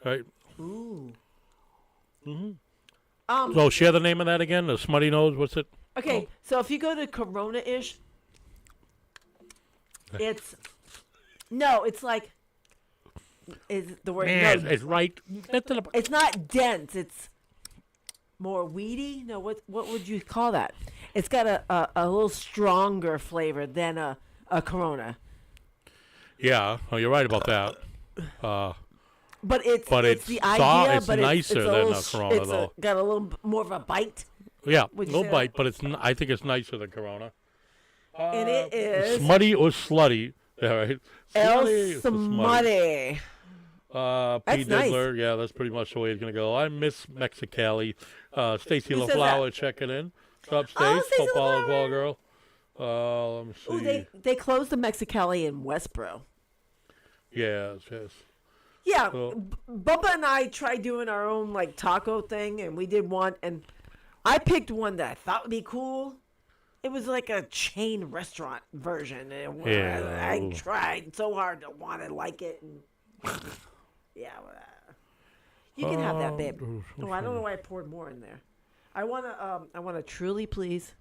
right? Ooh. So share the name of that again. The Smutty Nose. What's it? Okay, so if you go to Corona-ish, it's like is the word. Man, no, it's right. it's not dense. It's more weedy. No, what would you call that? It's got a little stronger flavor than a Corona. Yeah, oh, you're right about that. But it's the soft, idea. it's but nicer it's a than little, a Corona, though. Got a little more of a bite. Yeah, Would you little say bite, that? but I think it's nicer than Corona. And it is Smutty or Slutty. Yeah, right. El Slutty or Smutty. P. That's nice. Diddler, yeah, that's pretty much the way it's going to go. I miss Mexicali. Stacy Who says LaFlower that? checking in. What's up, Oh, Stace? Stacey Hope all is well, LaFlower. girl. Let me see. Ooh, they closed the Mexicali in Westboro. Yes. Yeah, So- Bumpa and I tried doing our own like taco thing, and we did one, and I picked one that I thought would be cool. It was like a chain restaurant version. And Yeah. I tried so hard to want to like it. And yeah, you can have that, babe. Oh, I don't know why I poured more in there. I want a Truly, please.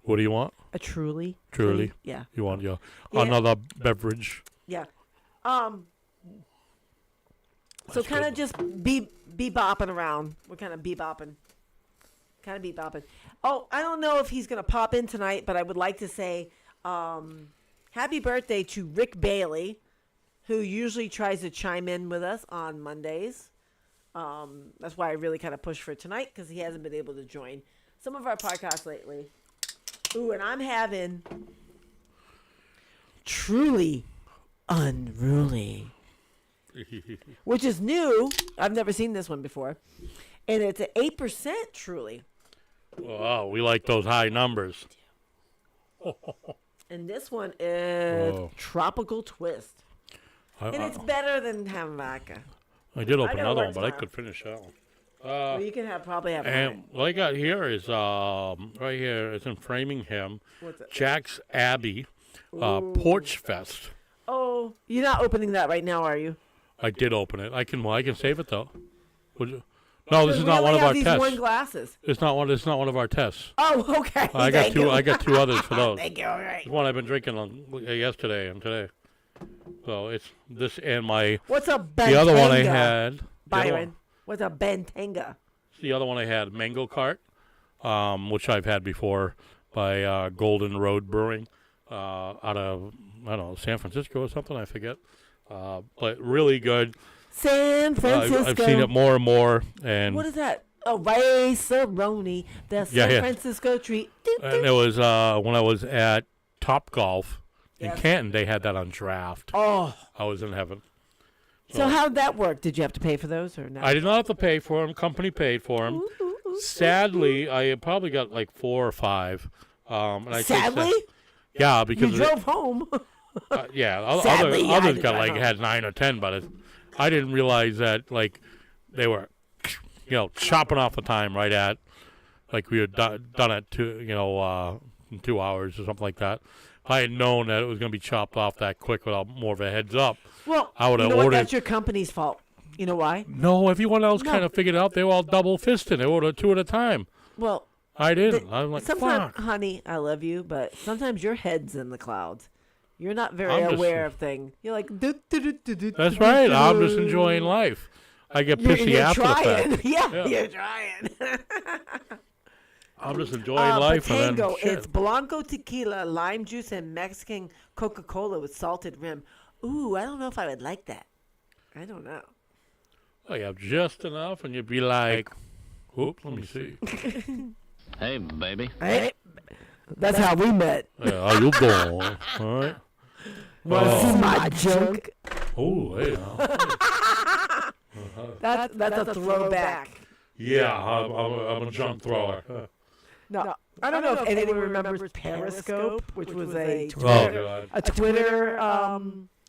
What do you want? A Truly. Truly? please. Yeah. You want Yeah. another beverage? Yeah. So That's kind of good. just be bopping around. We're kind of bebopping. Oh, I don't know if he's gonna pop in tonight, but I would like to say happy birthday to Rick Bailey, who usually tries to chime in with us on Mondays. That's why I really kind of pushed for tonight, because he hasn't been able to join some of our podcasts lately. Ooh, and I'm having Truly Unruly, which is new. I've never seen this one before. And it's an 8% Truly. Wow, we like those high numbers. And this one is Whoa. Tropical Twist. And it's better than Hamaka. I did open gotta another work one, but I tomorrow. could finish that one. Well, you can probably have And mine. what I got here is right here. It's in Framingham. What's it? Jack's Abbey Porch Fest. Oh, you're not opening that right now, are you? I did open it. I can save it though. Would you? No, this is We not one only of have our these tests. wine glasses. It's not one of our tests. Oh, okay. I got Thank two. you. I got two others for those. Thank you. All right. The one I've been drinking on yesterday and today. So it's this and my What's a Bentanga? the other one I had. Byron. What's a Bentanga? The other one I had, Mango Cart, which I've had before by Golden Road Brewing out of, I don't know, San Francisco or something, I forget. But really good. San Francisco. I've seen it more and more. And What is that? Oh, Raceroni, the San Yeah. Francisco treat. Doo, and doo. it was when I was at Top Golf in Yes. Canton, they had that on draft. Oh, I was in heaven. so how'd that work? Did you have to pay for those or not? I did not have to pay for them. Company paid for them. Sadly, I probably got like 4 or 5. And I take that- Sadly, yeah, you because drove home. yeah, Sadly, I others did got not like know. had 9 or 10, but I didn't realize that like they were, chopping off the time right at like we had done it in 2 hours or something like that. If I had known that it was going to be chopped off that quick without more of a heads up, Well, I would've you know what? ordered- That's your company's fault. You know why? no, everyone else No. kind of figured out they were all double fisted. They ordered 2 at a time. Well, I didn't. I'm like, sometimes, fuck. honey, I love you, but sometimes your head's in the clouds. You're not very I'm just- aware of things. You're like, That's right. I'm just enjoying life. I get pissy you're after the trying. fact. Yeah, you're trying. I'm just enjoying life. And Patango, then, shit. it's Blanco tequila, lime juice, and Mexican Coca-Cola with salted rim. Ooh, I don't know if I would like that. I don't know. I have just enough, and you'd be like, "Oops, let me see." Hey, baby. Hey, that's how we met. Yeah, how you doing? All right. Want to see my junk? Oh, hey. That's a throwback. Yeah, I'm a jump thrower. No, I don't know if anyone remembers Periscope, which was a Oh Twitter, God. a Twitter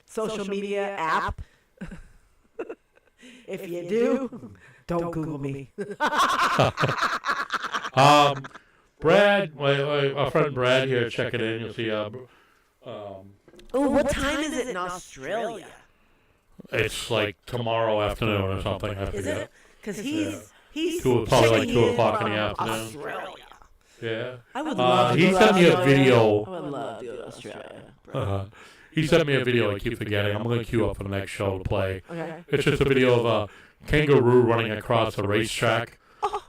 social media app. If you do, Don't Google me. Brad, our friend Brad here, check it in. You'll see. Oh, what time is it in Australia? It's like tomorrow afternoon or something. I Is forget. it? Because he's Probably like checking 2 in o'clock in the from afternoon. Australia. Yeah. I would love to he go sent to me a Australia. video. I would love to go to Australia. He sent me a video. I keep forgetting. I'm going to queue up for the next show to play. Okay. It's just a video of a kangaroo running across a racetrack.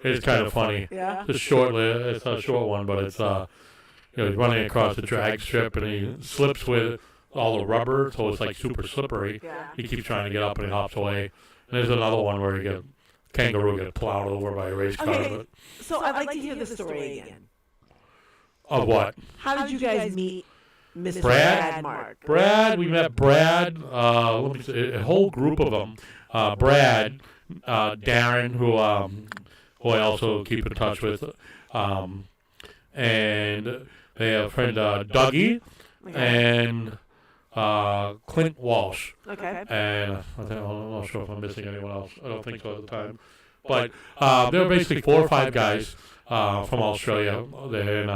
It's kind of funny. Yeah. It's a short one, but it's he's running across the drag strip and he slips with all the rubber, so it's like super slippery. Yeah. He keeps trying to get up and he hops away. And there's another one where kangaroo gets plowed over by a race car. Okay. But So I'd like to hear the story again. of what? How did you guys meet Mr. Brad? Mark? We met Brad. Let me see, a whole group of them. Brad, Darren, who I also keep in touch with, and they have a friend Dougie, and Clint Walsh. Okay. And I'm not sure if I'm missing anyone else. I don't think so at the time. But there were basically 4 or 5 guys from Australia. They're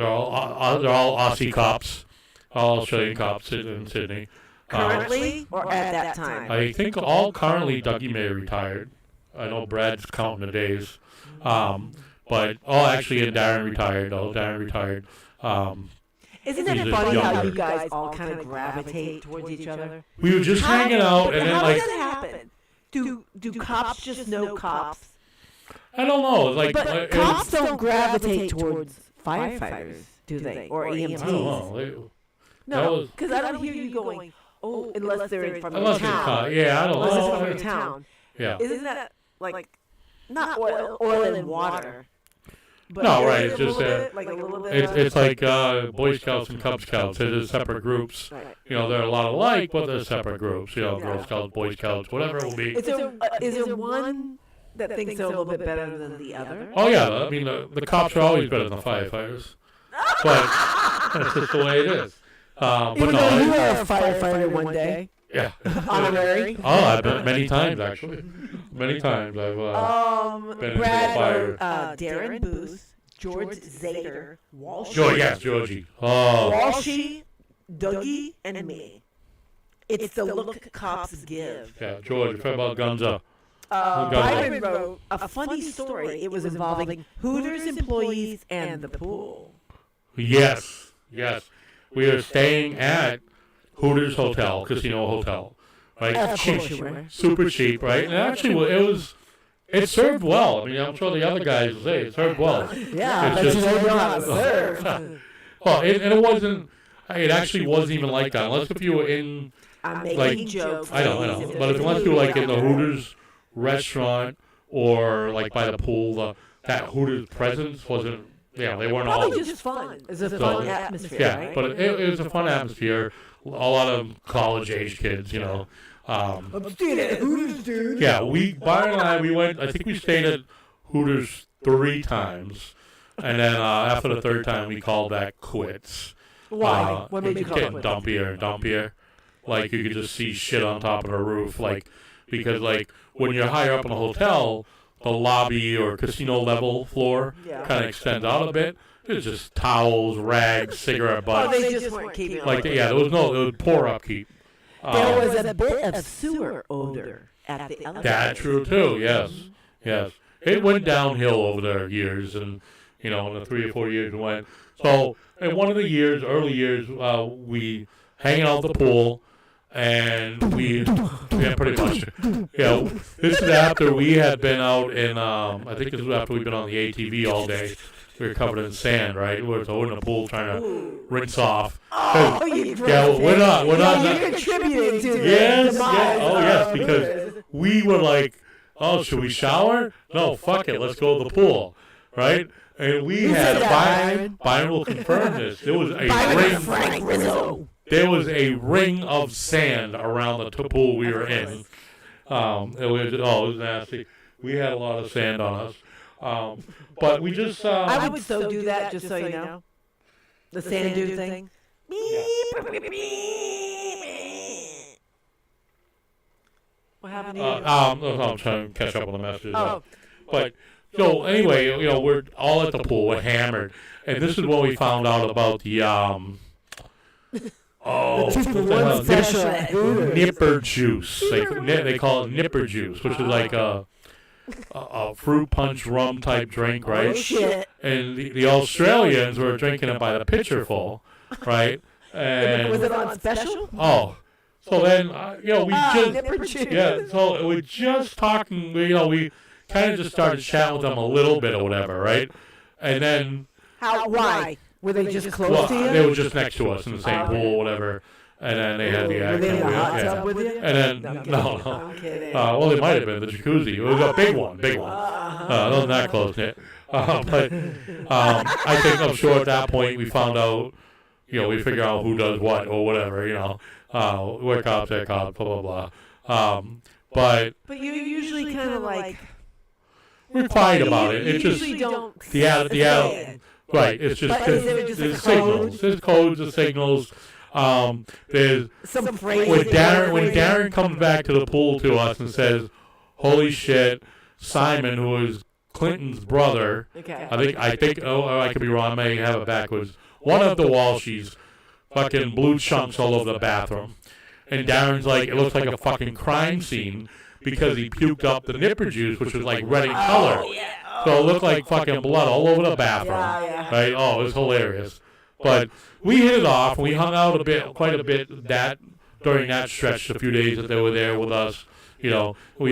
all Aussie cops, all Australian cops in Sydney. Currently or at that time? I think all currently. Dougie may have retired. I know Brad's counting the days. But actually, and Darren retired. Darren retired. Isn't He's it a funny how younger. you guys all kind of gravitate towards each other? We were just hanging out, and then how like does that happen? Do cops just know cops? I don't know. Like But cops don't gravitate towards firefighters, do they? Or I don't EMTs? know. That No, was- because I don't hear you going, oh, unless they're from your Unless it's town. yeah, I don't Unless it's from know. your town. Yeah. Isn't that like not oil and water? But No, is right, it it's a just little that bit, like a little bit. It's like Boy Scouts and Cub Scouts. They're just separate groups. Right. They're a lot alike, but they're separate groups. Girl Yeah. Scouts, Boy Scouts, whatever it will be. Is there one that thinks they're a little bit better than the other? Oh yeah, I mean the cops are always better than the firefighters, but that's just the way it is. But Even no, though you were a firefighter one day, yeah. honorary. Oh, I've been many times actually. Many times I've been into the fire. Brad, Darren Booth, George Zader, Walsh, Georgie. Oh, Walshy, Dougie, and me. It's the look cops give. yeah, George. Forget about Gunza. Byron wrote a funny story. It was involving Hooters employees and the pool. Yes. We are staying at Hooters Hotel, Casino Hotel, right? Of Cheap, course you were. super cheap, right? And actually, it served well. I mean, I'm sure the other guys will say it served well. Yeah, It's that's just- what you know how to serve. Well, and it wasn't. It actually wasn't even like that, unless if you were in. I'm making Like, jokes. I know. But unless you were like in the Hooters restaurant or like by the pool, that Hooters presence wasn't. Yeah, they weren't all. Probably just fun. It's a fun atmosphere, Yeah, right? but it was a fun atmosphere. A lot of college-age kids, I'm staying at Hooters, dude. Yeah, Byron and I, we went. I think we stayed at Hooters 3 times, and then after the 3rd time, we called that quits. Why? What made you It's call it getting quits? dumpier and dumpier. Like you could just see shit on top of the roof, because when you're higher up in a hotel, the lobby or casino level floor Yeah. kind of extends out a bit. There's just towels, rags, cigarette Oh, butts. they just weren't keeping There was poor upkeep. There was a bit of sewer odor at the elevator. That's true too. Yes. It went downhill over the years, and in the 3 or 4 years it went. So in one of the early years, we hanging out at the pool, and pretty much. This is after we had been out in. I think this was after we'd been on the ATV all day. We were covered in sand, right? We're in the pool trying to rinse off. Oh, you We're not. You're contributing to Yes, the yes, demise oh of yes, Hooters. because we were like, oh, should we shower? No, fuck it, let's go to the pool, right? And we had said that, Byron will confirm this. There was a Byron ring. Frank Rizzo. There was a ring of sand around the pool we were in. It was nasty. We had a lot of sand on us. But we just. I would so do that, just so you know. The sand dude thing. What What happened to you? I'm trying to catch up on the messages. Oh. But so anyway, we're all at the pool. We're hammered, and this is when we found out about the nipper juice. They call it nipper juice, which is like a fruit punch rum type drink, right? Oh, shit. And the Australians were drinking it by the pitcherful, right? And was it on special? Oh, so then nipper juice. So we're just talking. We kind of just started chatting with them a little bit or whatever, right? And then Why? Were they just close to you? They were just next to us in the same pool or whatever. And then they had the Were they in the hot tub with you? And then no. I'm kidding. Well, they might have been the jacuzzi. It was a big one. It wasn't that close knit. But I'm sure at that point we found out. We figure out who does what or whatever. We're cops, they're cops, blah blah blah. But you usually kind of like. We're quiet about it. It's just don't the right. It's just there's signals. There's codes and signals. There's some phrase when Darren comes back to the pool to us and says, "Holy shit, Simon, who is Clinton's brother." Okay. I think. Oh, I could be wrong. I may have it backwards. One of the Walshies, fucking blue chunks all over the bathroom, and Darren's like, it looks like a fucking crime scene because he puked up the nipper juice, which was like red in color. So it looked like fucking blood all over the bathroom. Right? Oh, it was hilarious. But we hit it off. We hung out quite a bit during that stretch, the few days that they were there with us. We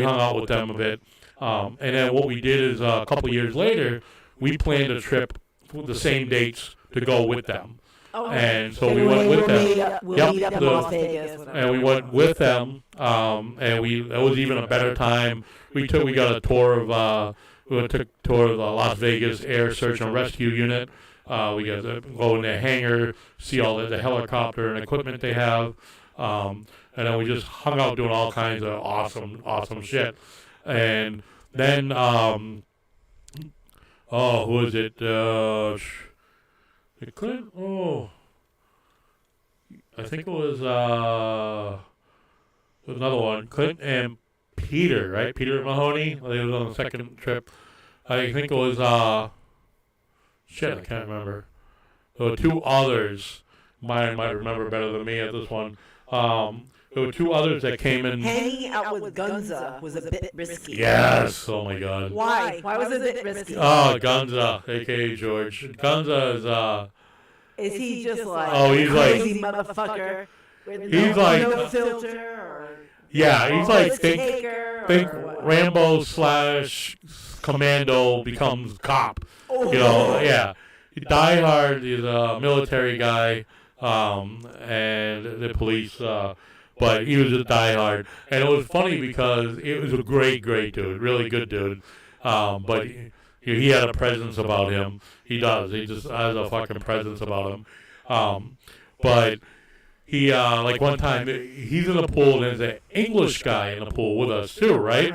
hung out with them a bit. And then what we did is a couple years later, we planned a trip with the same dates to go with them. And so we went with them. Meet up in Las Vegas. And we went with them. And it was even a better time. We got a tour of took a tour of the Las Vegas Air Search and Rescue Unit. We got to go in their hangar, see all the helicopter and equipment they have. And then we just hung out doing all kinds of awesome shit. And then, who was it? Clint? Oh, I think it was another one. Clint and Peter, right? Peter Mahoney. They was on the second trip. I think it was shit. I can't remember. There were two others. Mine might remember better than me at this one. There were two others that came in. Hanging out with Gunza was a bit risky. Yes. Oh my God. Why? Why was it a bit risky? Oh, Gunza, a.k.a. George. Gunza is he just like he's crazy motherfucker? He's like no filter or he's like think or Rambo / Commando becomes cop. Die Hard is a military guy, and the police, but he was a Die Hard. And it was funny because it was a great dude, really good dude. But he had a presence about him. He does. He just has a fucking presence about him. But he, like one time, he's in the pool and there's an English guy in the pool with us too, right?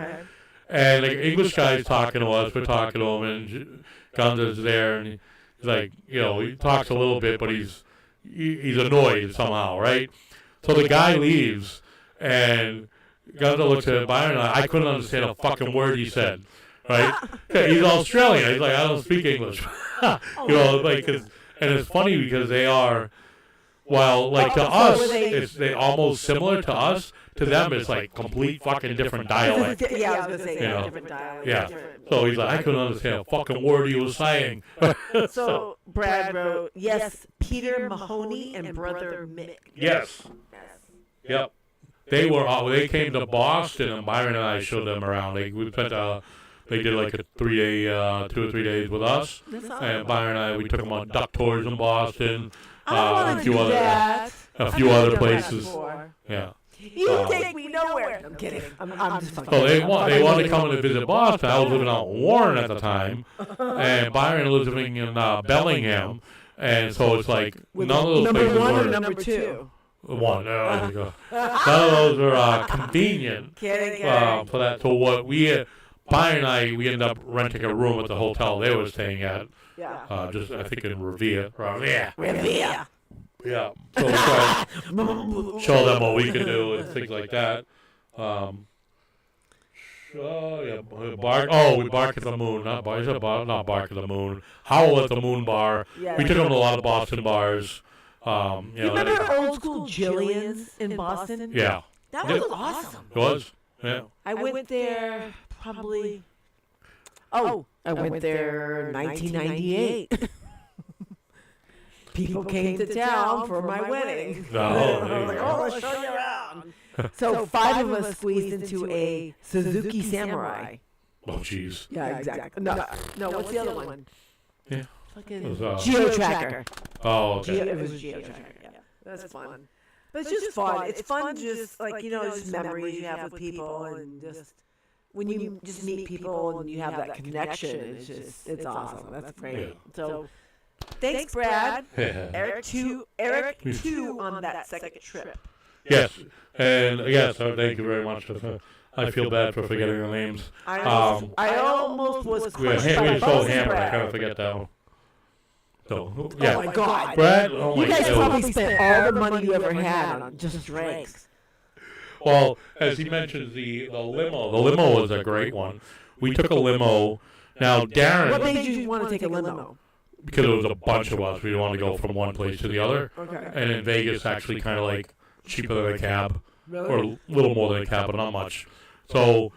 And the English guy's talking to us. We're talking to him, and Gunza's there, and he's like, he talks a little bit, but he's annoyed somehow, right? So the guy leaves, and Gunza looks at Byron, and I couldn't understand a fucking word he said, right? He's Australian. He's like, I don't speak English. And it's funny because they are, while like to us, they almost similar to us. To them, it's like complete fucking different dialect. Yeah, I was gonna say different dialect. Yeah. So he's like, I couldn't understand a fucking word he was saying. So Brad wrote, yes, Peter Mahoney and brother Mick. Yes. Yep. They came to Boston, and Byron and I showed them around. We spent they did like a 3-day, 2 or 3 days with us. And Byron and I, we took them on duck tours in Boston. A few other places. Yeah. You take me nowhere. I'm kidding. I'm just fucking. So they wanted to come and visit Boston. I was living out in Warren at the time, and Byron was living in Bellingham, and so it's like none of those number places one were or number two. One. There you go. None of those were convenient for that. So what Byron and I, we ended up renting a room at the hotel they were staying at. Yeah. Just I think in Revere. Revere. Yeah, so we tried to show them what we could do and things like that. Bark. Oh, we bark at the moon. Not bark. Not bark at the moon. Howl at the moon bar. Yeah. We took them to a lot of Boston bars. You remember old school Jillian's in Boston? Yeah. That was awesome. It was. Yeah. I went there probably. I went there 1998. People came to town for my wedding. Let's show you around. So 5 of us squeezed into a Suzuki Samurai. Oh, jeez. Yeah, exactly. No, what's the other one? Yeah. Fucking Geo-Tracker. Oh, okay. It was Geo-Tracker, yeah. That's fun. But it's just fun. It's fun just, just memories you have with people and just... When you just meet people and you have that connection, it's awesome. That's great. Yeah. So, thanks, Brad. Eric too on that second trip. Yes, and yes, thank you very much. I feel bad for forgetting the names. I almost was crushed we by were so Buzz and hammered, I Brad. kind of forget that one. So, yeah. Oh my God, Brad. Oh you my guys God. probably spent all the money you ever had on just drinks. Well, as he mentions, the limo. The limo was a great one. We took a limo. Now, Darren... What made you want to take a limo? Because it was a bunch of us. We wanted to go from one place to the other. Okay. And in Vegas, actually kind of like cheaper than a cab. Really? Or a little more than a cab, but not much. So,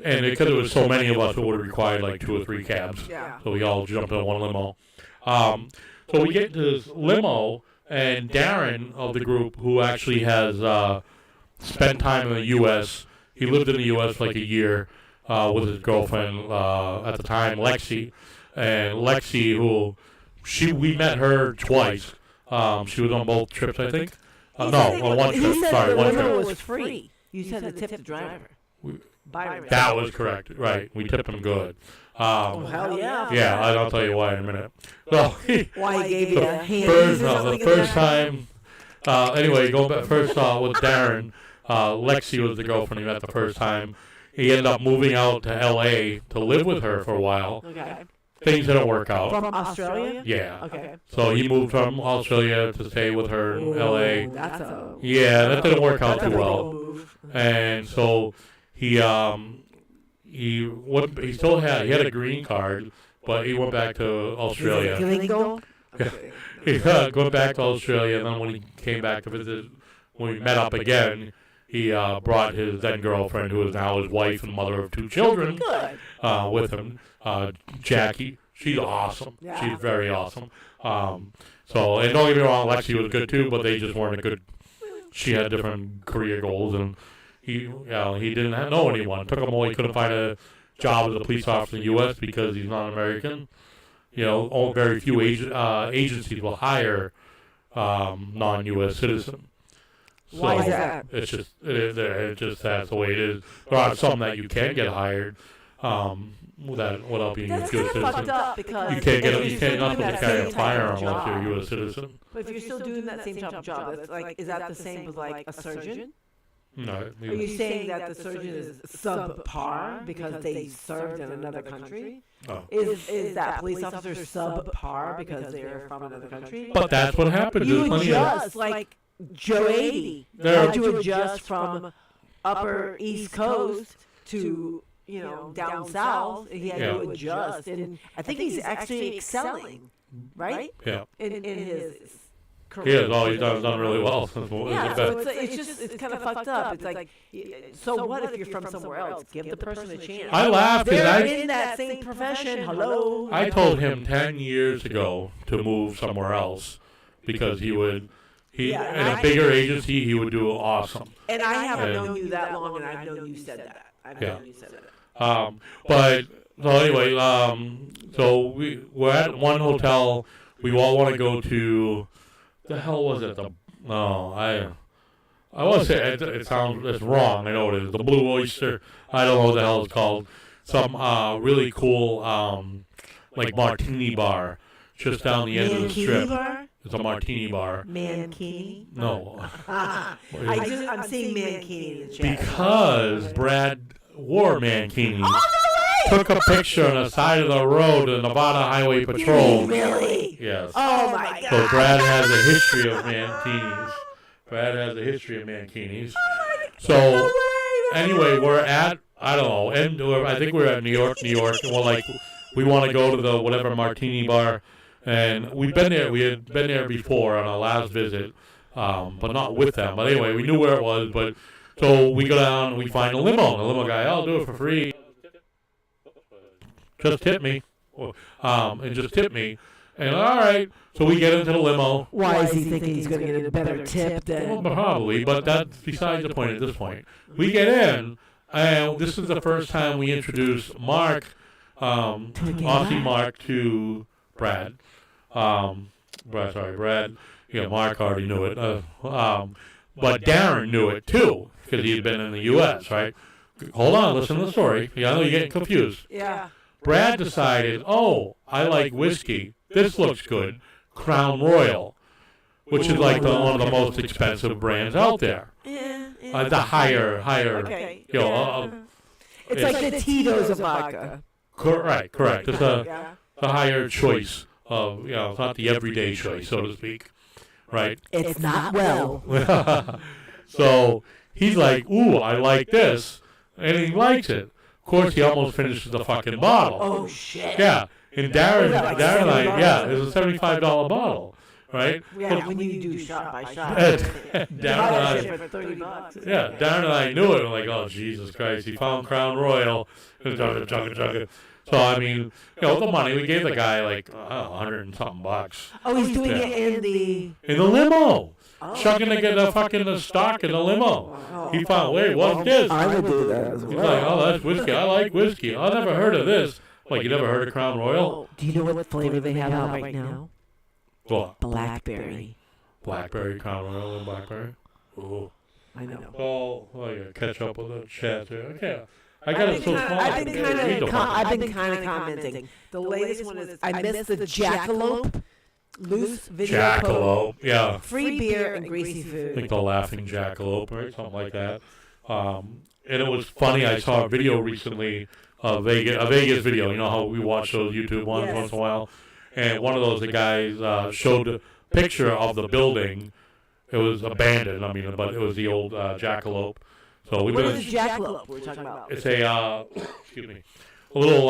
and because there was so many of us, it would have required like 2 or 3 cabs. Yeah. So we all jumped in one limo. So we get to this limo, and Darren of the group, who actually has... spent time in the U.S. He lived in the U.S. for like a year with his girlfriend at the time, Lexi. And Lexi, we met her twice. She was on both trips, I think. On one trip. He said Sorry, the one limo trip. was free. You said to tip the driver. Byron. That was correct. Right. We tipped him good. Hell yeah. Yeah, I'll tell you why in a minute. So, Why he gave you a hand? the first time. Anyway, going back first with Darren. Lexi was the girlfriend he met the first time. He ended up moving out to L.A. to live with her for a while. Okay. Things didn't work out. From Australia? Yeah. Okay. So he moved from Australia to stay with her in L.A. That's a... Yeah, that didn't work out That's a too big well. move. And so he still had a green card, but he went back to Australia. Is it illegal? He went back to Australia, and then when he came back to visit, when we met up again, he brought his then girlfriend, who is now his wife and mother of 2 children, with him. Jackie, she's awesome. Yeah. She's very awesome. And don't get me wrong, Lexi was good too, but they just weren't a good. She had different career goals, and he didn't know anyone. Took him away. He couldn't find a job as a police officer in the U.S. because he's not American. Very few agencies will hire non-U.S. citizens. So Why is that? It's just that's the way it is. There are some that you can get hired without being a That's U.S. kind of fucked citizen. up because You can't if you you're can't not still doing supposed to that carry a same type firearm of unless you're a job- U.S. citizen. But if you're still doing that same type of job, that's is that the same as like a surgeon? No, Are you saying that the surgeon is subpar because they served in another country? Oh. Is that police officer subpar because they're from another country? But that's what happens. You There's plenty of adjust like Joe 80 There- had to adjust from upper East Coast to down south. He had to adjust, and I think he's actually excelling, right? yeah. In his He career. is. Oh, he's done really well. Yeah, so it's kind of fucked up. It's like, so what if you're from somewhere else? Give the person a chance. I laughed because They're I in that same profession. Hello. I told him 10 years ago to move somewhere else because he would. In a bigger agency, he would do awesome. And I haven't known you that long, and I've known you said that. But so anyway, so we're at one hotel. We all want to go to. The hell was it? I want to say it's wrong. I know it is. The Blue Oyster. I don't know what the hell it's called. Some really cool like martini bar just down the end of the strip. Bar? It's a martini bar. Mankini? No. I'm seeing Mankini in the chat. Because Brad wore mankini. Took a picture on the side of the road of Nevada Highway Patrol. Really? Yes. Oh my God. So Brad has a history of mankinis. So Anyway, we're at, I don't know, I think we're at New York, and we're like, we want to go to the whatever martini bar, and we had been there before on our last visit, but not with them. But anyway, we knew where it was, but so we go down and we find a limo, and the limo guy, I'll do it for free. Just tip me, and just tip me. And all right, so we get into the limo. Why is he thinking he's going to get a better tip than? Well, probably, but that's besides the point at this point. We get in, and this is the first time we introduce Mark, Aussie Mark, to Brad. Brad. Yeah, Mark already knew it. But Darren knew it too, because he had been in the U.S., right? Hold on, listen to the story. Yeah, I know you're getting confused. Yeah. Brad decided, I like whiskey. This looks good. Crown Royal, which is like one of the most expensive brands out there. The higher, okay. It's like the Tito's of vodka. Correct. It's a higher choice of, it's not the everyday choice, so to speak, right? It's not well. So he's like, ooh, I like this, and he likes it. Of course, he almost finishes the fucking bottle. Oh, shit. Yeah. And Darren and I, it was a $75 bottle, right? Yeah, when you do shot by shot. Darren and I knew it. We're like, oh, Jesus Christ, he found Crown Royal. So, I mean, the money, we gave the guy like, $100 and something bucks. Oh, he's doing it in the limo. Chugging to get the stock in the limo. He found, wait, what's this? I would do that as well. He's like, oh, that's whiskey. I like whiskey. I never heard of this. Like, you never heard of Crown Royal? Do you know what flavor they have out right now? What? Blackberry. Blackberry, Crown Royal, and blackberry? Ooh. I know. Oh, I gotta catch up with the chat here. Okay. I got it so small. I've been kind of commenting. The latest one is, I missed the Jackalope loose video Jackalope, yeah. Free beer and greasy I food. think the Laughing Jackalope, right? Something like that. And it was funny. I saw a video recently, a Vegas video. You know how we watch those YouTube ones once in a while? And one of those, the guys showed a picture of the building. It was abandoned, but it was the old Jackalope. So What is Jackalope we're talking about? It's a, excuse me, a little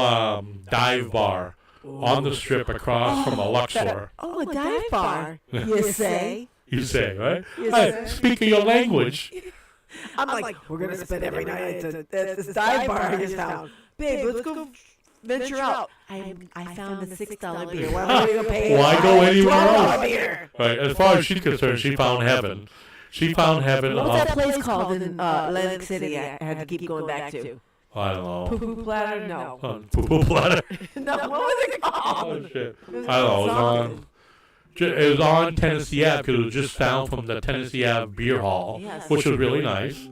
dive bar on the strip across from the Luxor. Oh, a dive bar. You say? You say, right? You Hey, speak of your language. I'm like, we're going to spend every night at this dive bar I just found. Babe, let's go venture out. I found a $6 beer. Why would we go pay? Why go anywhere else? Beer? Right. As far as she's concerned, she found heaven. She found heaven. What was that place called in Atlantic City I had to keep going back to? I don't know. Poo-poo platter? No. Poo-poo platter. No, what was it called? Oh, shit. I don't know. It was on Tennessee Ave because it was just down from the Tennessee Ave Beer Hall, which was really nice.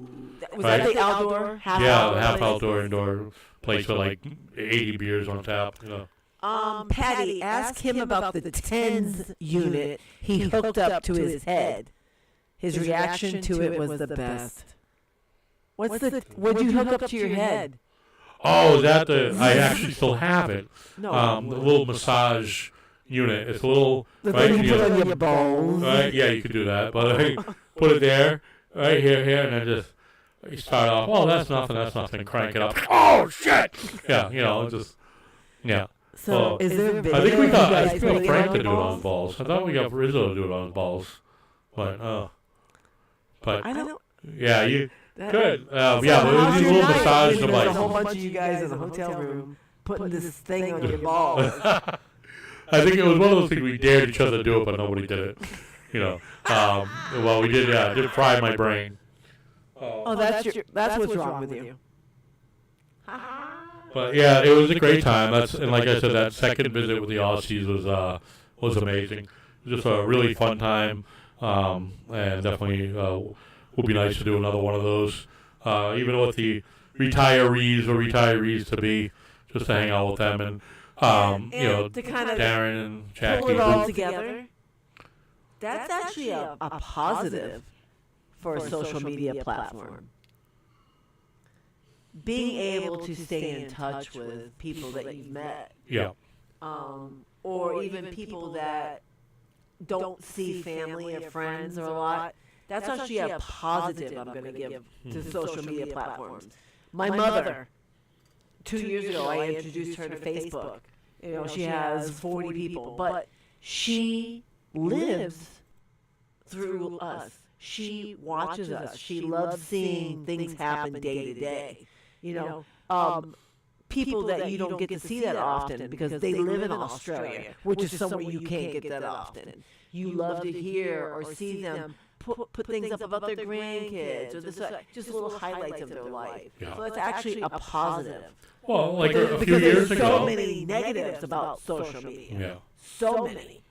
Was that the outdoor? The half outdoor, indoor place with like 80 beers on tap. Patty, ask him about the TENS unit he hooked up to his head. His reaction to it was the best. What'd you hook up to your head? Oh, I actually still have it. No. The little massage unit. It's a little, the thing you put on your balls. Right? Yeah, you could do that. But I put it there, right here, and then just you start off, oh, that's nothing, crank it up. Oh, shit! Yeah, yeah. So, is there video? I think we got Frank to do it on his balls. I thought we got Rizzo to do it on his balls. But I don't. Yeah, you could. But it was these little massage devices. There's a whole bunch of you guys in the hotel room putting this thing on your balls. I think it was one of those things we dared each other to do it, but nobody did it. Well, we did. Yeah, did fry my brain. That's what's wrong with you. But yeah, it was a great time. And like I said, that second visit with the Aussies was amazing. It was just a really fun time, and definitely would be nice to do another one of those, even with the retirees to be, just to hang out with them and to kind of Darren and Jackie. Pull it all together. That's actually a positive for a social media platform. Being able to stay in touch with people that you've met. Yeah. Or even people that don't see family or friends or a lot. That's actually a positive I'm going to give to social media platforms. My mother, 2 years ago, I introduced her to Facebook. You know, she has 40 people, but she lives through us. She watches us. She loves seeing things happen day to day. You know, people that you don't get to see that often because they live in Australia, which is somewhere you can't get that often. You love to hear or see them put things up about their grandkids or just little highlights of their life. Yeah. So that's actually a positive. Well, like a few Because years there's so ago. many negatives about social media. Yeah. So many.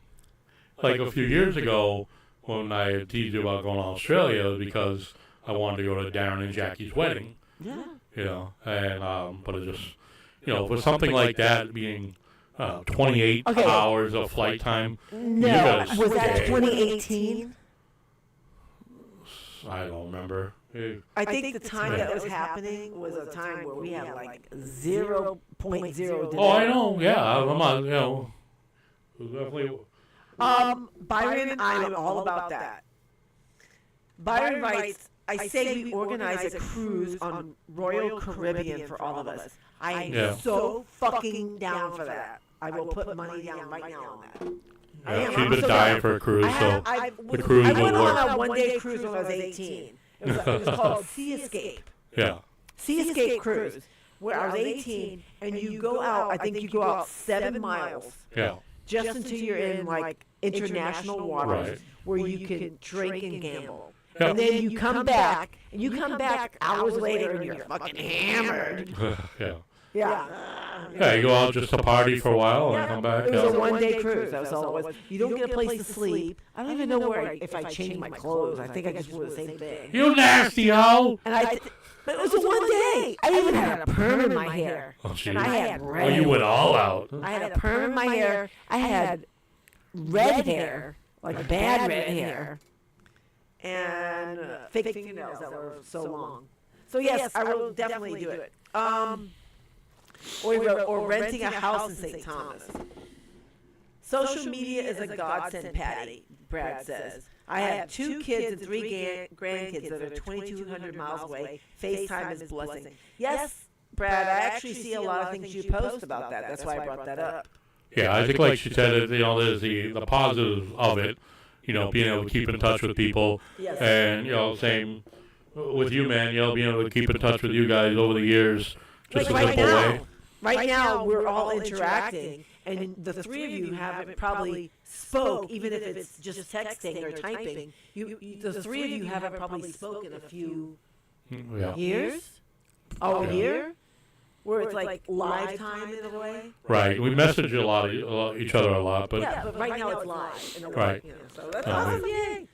Like a few years ago, when I teased you about going to Australia, it was because I wanted to go to Darren and Jackie's wedding. Yeah. You know, and but it just, you know, for something like that being 28 hours of flight time. No, you gotta was that stay. 2018? I don't remember. I think the time that was happening was a time where we had like 0.0. Oh, I know. Yeah, I'm not. You know, definitely. Byron, I'm all about that. Byron writes, I say we organize a cruise on Royal Caribbean for all of us. I am so fucking down for that. I will put money down right now on that. Yeah, she's been dying for a cruise, so the cruise I will went work. on a one-day cruise when I was 18. It was called Sea Escape. Yeah. Sea Escape Cruise, where I was 18, and you go out, I think you go out 7 miles. Yeah. Just until you're in, like, international waters where you can drink and gamble. Yeah. And then you come back, and you come back hours later, and you're fucking hammered. Yeah. Yeah. Yeah, you go out just to party for a while and come back. It was Yeah. a one-day cruise. That was all it was. You don't get a place to sleep. I don't even know if I changed my clothes. I think I just wore the same thing. You nasty hoe! And but it was a one day. I even had a perm in my hair. Oh, And I had Oh, red. you went all out. I had a perm in my hair. I had red hair, like bad red hair, and fake fingernails that were so long. So yes, I will definitely do it. Or renting a house in St. Thomas. Social media is a godsend, Patty, Brad says. I have 2 kids and 3 grandkids that are 2,200 miles away. FaceTime is a blessing. Yes, Brad, I actually see a lot of things you post about that. That's why I brought that up. Yeah, I think like she said, you know, there's the positives of it, you know, being able to keep in touch with people. Yes. And, you know, same with you, man, you know, being able to keep in touch with you guys over the years, just Like a simple way. Right now, we're all interacting, and the 3 of you haven't probably spoke, even if it's just texting or typing. The 3 of you haven't probably spoken in a few Yeah. years? Oh, a year? Where it's like live time in a way? Right. We message each other a lot, but Yeah, but right now it's live in a way. Right. You know, so that's awesome, yay!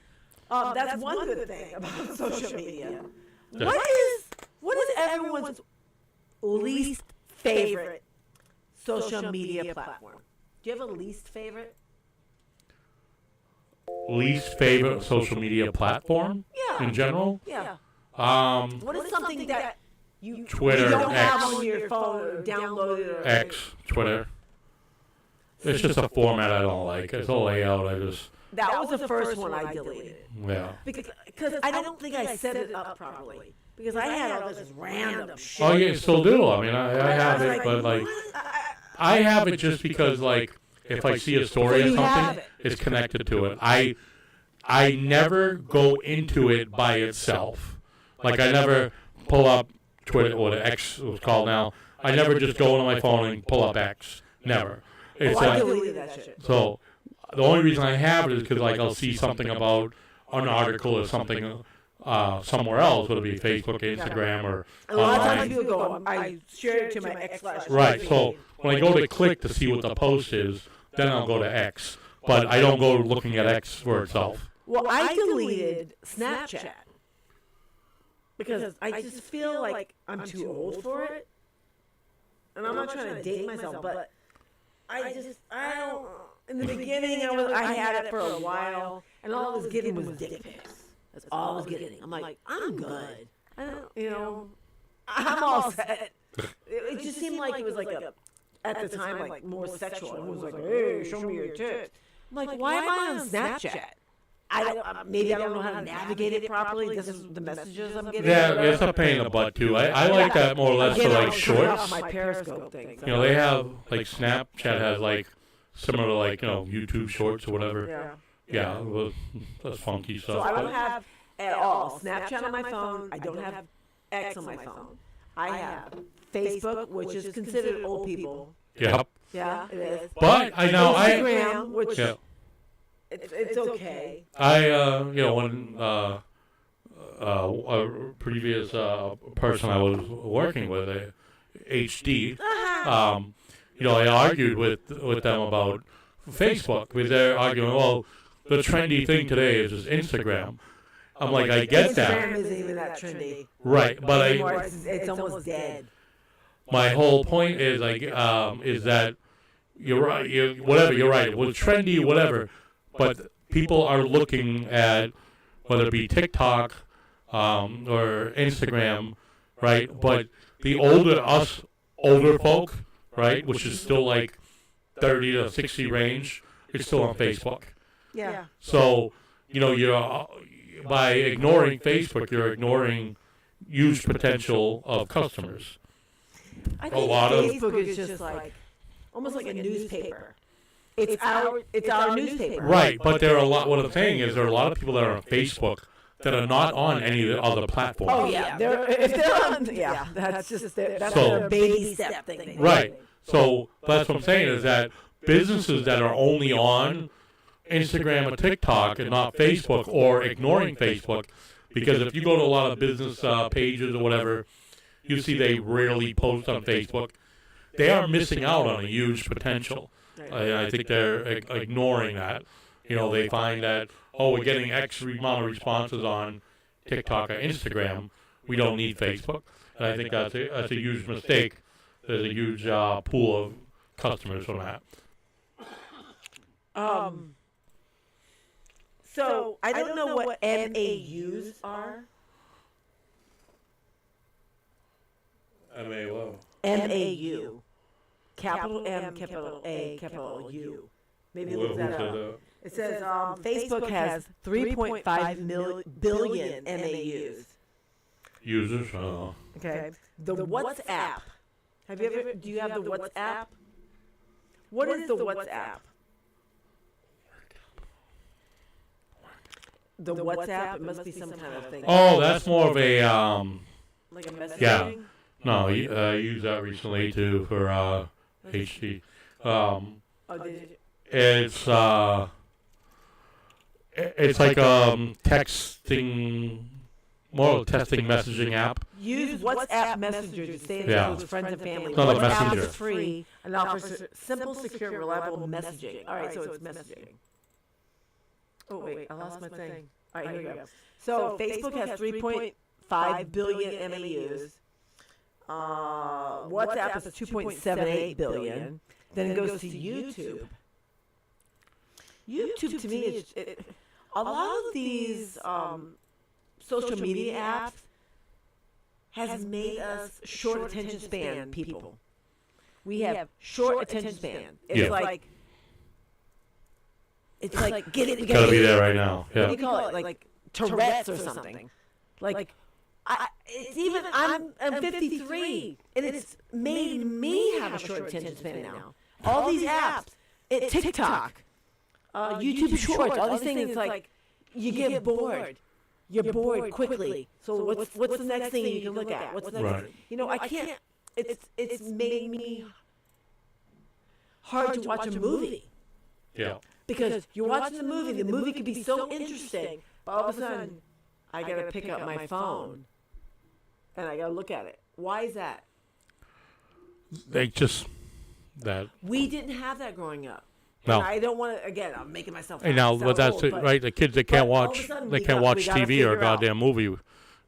That's one good thing about social media. What is everyone's least favorite social media platform? Do you have a least favorite? least favorite social media platform in general. Yeah. What is something that you Twitter, you don't have X. on your phone or downloaded or X, Twitter. It's just a format I don't like. It's a layout. That was the first one I deleted. Yeah. Because I don't think I set it up properly. Because I had all this random shit. Oh, yeah, still do. I mean, I have it, but like, I have it just because like, if I see a story or something, it's connected to it. I never go into it by itself. Like, I never pull up Twitter, or the X was called now. I never just go into my phone and pull up X. Never. It's I deleted that shit. so the only reason I have it is because like I'll see something about an article or something somewhere else, whether it be Facebook, Instagram, or A lot of online. times people go, I shared it to my ex last Right. So when I go to click to see what the post is, then I'll go to X. But I don't go looking at X for itself. Well, I deleted Snapchat. Because I just feel like I'm too old for it. And I'm not trying to date myself, but I don't. In the beginning, I had it for a while, and all I was getting was dick pics. That's all I was getting. I'm like, I'm good. I don't, I'm all set. It just seemed like it was like at the time, like more sexual. It was like, hey, show me your tits. I'm like, why am I on Snapchat? I don't, maybe I don't know how to navigate it properly. This is the messages I'm getting. Yeah, it's a pain in the butt too. I like that more or less for like shorts. My Periscope thing. You know, they have like Snapchat has like similar to like YouTube Shorts or whatever. Yeah. Well, that's funky stuff. So I don't have at all Snapchat on my phone. I don't have X on my phone. I have Facebook, which is considered old people. Yep. Yeah, it is. But Instagram, which yeah. it's okay. When a previous person I was working with, HD, I argued with them about Facebook because they're arguing, well, the trendy thing today is just Instagram. I'm like, I get that. Instagram isn't even that trendy. Right, but it's almost dead. My whole point is is that you're right. You're right. It was trendy, whatever. But people are looking at whether it be TikTok or Instagram, right? But the older folk, right, which is still like 30 to 60 range, is still on Facebook. Yeah. So you're by ignoring Facebook, you're ignoring huge potential of customers. I think Facebook is just like almost like a newspaper. It's our newspaper. Right, but there are a lot. What I'm saying is there are a lot of people that are on Facebook that are not on any of the other platforms. Oh yeah, if they're on, that's their baby step thing. Right. So that's what I'm saying is that businesses that are only on Instagram or TikTok and not Facebook, or ignoring Facebook, because if you go to a lot of business pages or whatever, you see they rarely post on Facebook. They are missing out on a huge potential. I think they're ignoring that. They find that, we're getting X amount of responses on TikTok or Instagram. We don't need Facebook. And I think that's a huge mistake. There's a huge pool of customers from that. So I don't know what MAUs are. MAU. Capital M, capital A, capital U. Maybe look that up. It says Facebook has 3.5 billion MAUs. Users? Okay. The WhatsApp. Do you have the WhatsApp? What is the WhatsApp? The WhatsApp, it must be some kind of thing. Oh, that's more of a like a messaging? Yeah. No, I used that recently too for HD. Did you? It's like texting, more texting messaging app. Use WhatsApp Messenger to stay in touch with friends and family. It's not a WhatsApp messenger. is free and offers simple, secure, reliable messaging. All right, so it's messaging. Oh, wait, I lost my thing. All right, here we go. So Facebook has 3.5 billion MAUs. WhatsApp is 2.78 billion. Then it goes to YouTube. YouTube, to me, is a lot of these social media apps has made us short attention span people. We have short attention span. It's like get it. Gotta be there right now. Yeah. What do you call it? Like Tourette's or something. It's even I'm 53, and it's made me have a short attention span now. All these apps, TikTok, YouTube Shorts, all these things. It's like you get bored. You're bored quickly. So what's the next thing you can look at? What's the next? Right. I can't. It's made me hard to watch a movie. Yeah. Because you're watching the movie could be so interesting, but all of a sudden, I gotta pick up my phone, and I gotta look at it. Why is that? They just that. We didn't have that growing up. No. And I don't want to. Again, I'm making myself. Hey, now, but that's old, it, right? The kids that can't watch, sudden, they can't watch TV or a out. goddamn movie.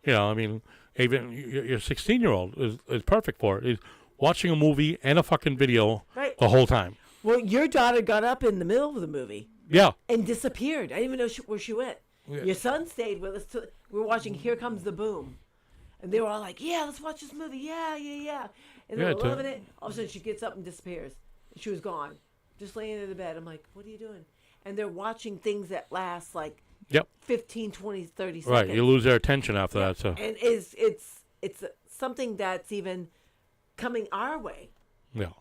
I mean, even your 16-year-old is perfect for it. Is watching a movie and a fucking video the whole time. Well, your daughter got up in the middle of the movie. Yeah. And disappeared. I didn't even know where she went. Yeah. Your son stayed with us. We were watching Here Comes the Boom. And they were all like, yeah, let's watch this movie. Yeah. And they were loving it. All of a sudden, she gets up and disappears. She was gone. Just laying in the bed. I'm like, what are you doing? And they're watching things that last like Yep. 15, 20, 30 seconds. Right. You lose their attention after that. So. And it's something that's even coming our way. Yeah.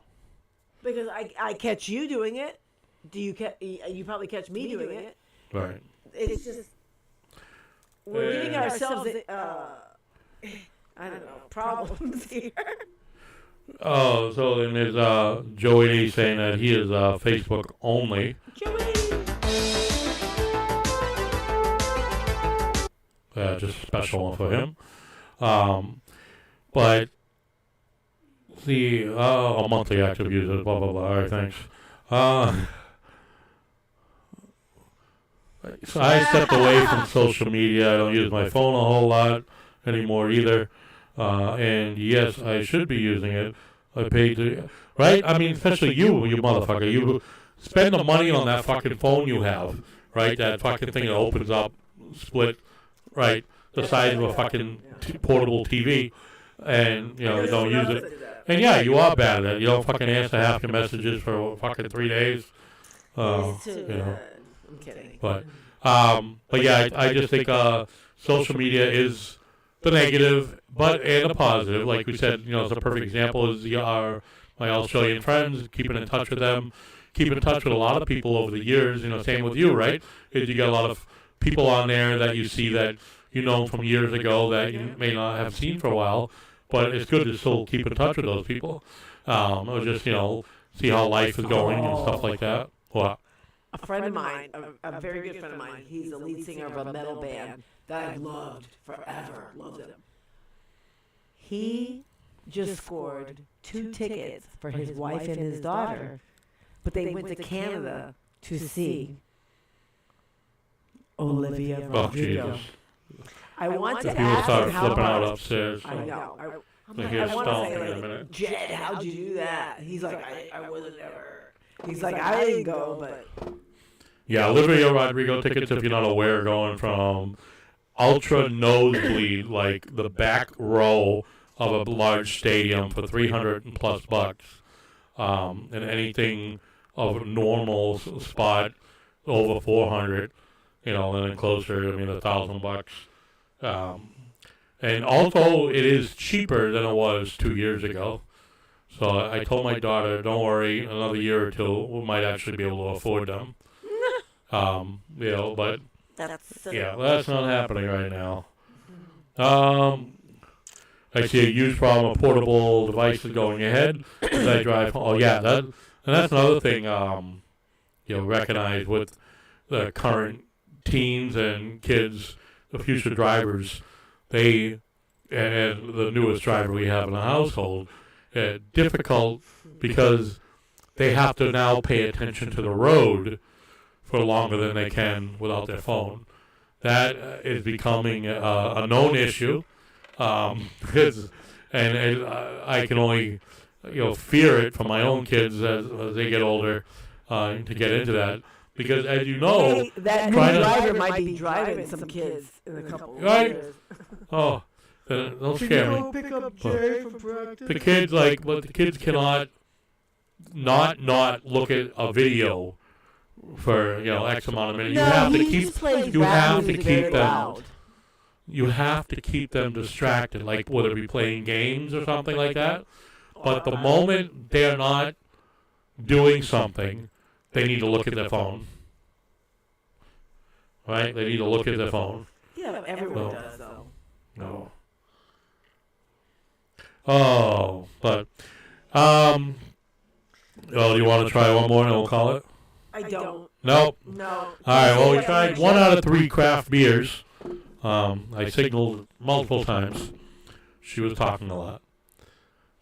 Because I catch you doing it. You probably catch me doing it. Right. It's just we're giving ourselves I don't know, problems here. Oh, so then there's Joey D saying that he is Facebook only. Joey. Just a special one for him. But the a monthly active user, blah blah blah. All right, thanks. So I stepped away from social media. I don't use my phone a whole lot anymore either. And yes, I should be using it. I paid to, right? I mean, especially you motherfucker. You spend the money on that fucking phone you have, right? That fucking thing that opens up, split, right? The size of a fucking portable TV. And, you know, you don't use it. And yeah, you are bad at it. You don't fucking answer half your messages for fucking 3 days. You know. I'm kidding. But yeah, I just think social media is the negative, but and a positive. Like we said, you know, it's a perfect example is my Australian friends, keeping in touch with them, keeping in touch with a lot of people over the years. You know, same with you, right? Is you got a lot of people on there that you see that you know from years ago that you may not have seen for a while, but it's good to still keep in touch with those people. Or just, you know, see how life is going and stuff like that. What? A friend of mine, a very good friend of mine, he's the lead singer of a metal band that I loved forever. Loved him. He just scored 2 tickets for his wife and his daughter, but they went to Canada to see Olivia Rodrigo. Jesus. I want to People ask start him how flipping out much. upstairs. I know. They hear I want to stomping in a say, like, minute. Jed, how'd you do that? He's like, I wasn't ever. He's like, I didn't go, but. Yeah, Olivia Rodrigo tickets, if you're not aware, going from ultra nosebleed, like the back row of a large stadium for $300 plus bucks, and anything of a normal spot over 400, you know, and then closer, I mean, $1,000. And also, it is cheaper than it was 2 years ago. So I told my daughter, don't worry, another year or two, we might actually be able to afford them. You know, but yeah, that's not happening right now. I see a huge problem of portable devices going ahead as I drive home. Oh yeah, and that's another thing. You know, recognize with the current teens and kids, the future drivers, and the newest driver we have in the household. Difficult because they have to now pay attention to the road for longer than they can without their phone. That is becoming a known issue, because, and I can only fear it for my own kids as they get older to get into that, because as you know, Hey, that new driver might be driving some kids in a couple of years. Oh. Don't scare me. Pick up Jay from practice? The kids but the kids cannot not look at a video for X amount of minutes. No, you have to he keep just plays you rap have to music keep very them loud. you have to keep them distracted, like whether it be playing games or something like that. But the moment they're not doing something, they need to look at their phone. Right? They need to look at their phone. Yeah, but everyone does though. No. Oh, but, do you want to try one more and we'll call it? I don't. Nope. No. All right, well, we tried 1 out of 3 craft beers. I signaled multiple times. She was talking a lot.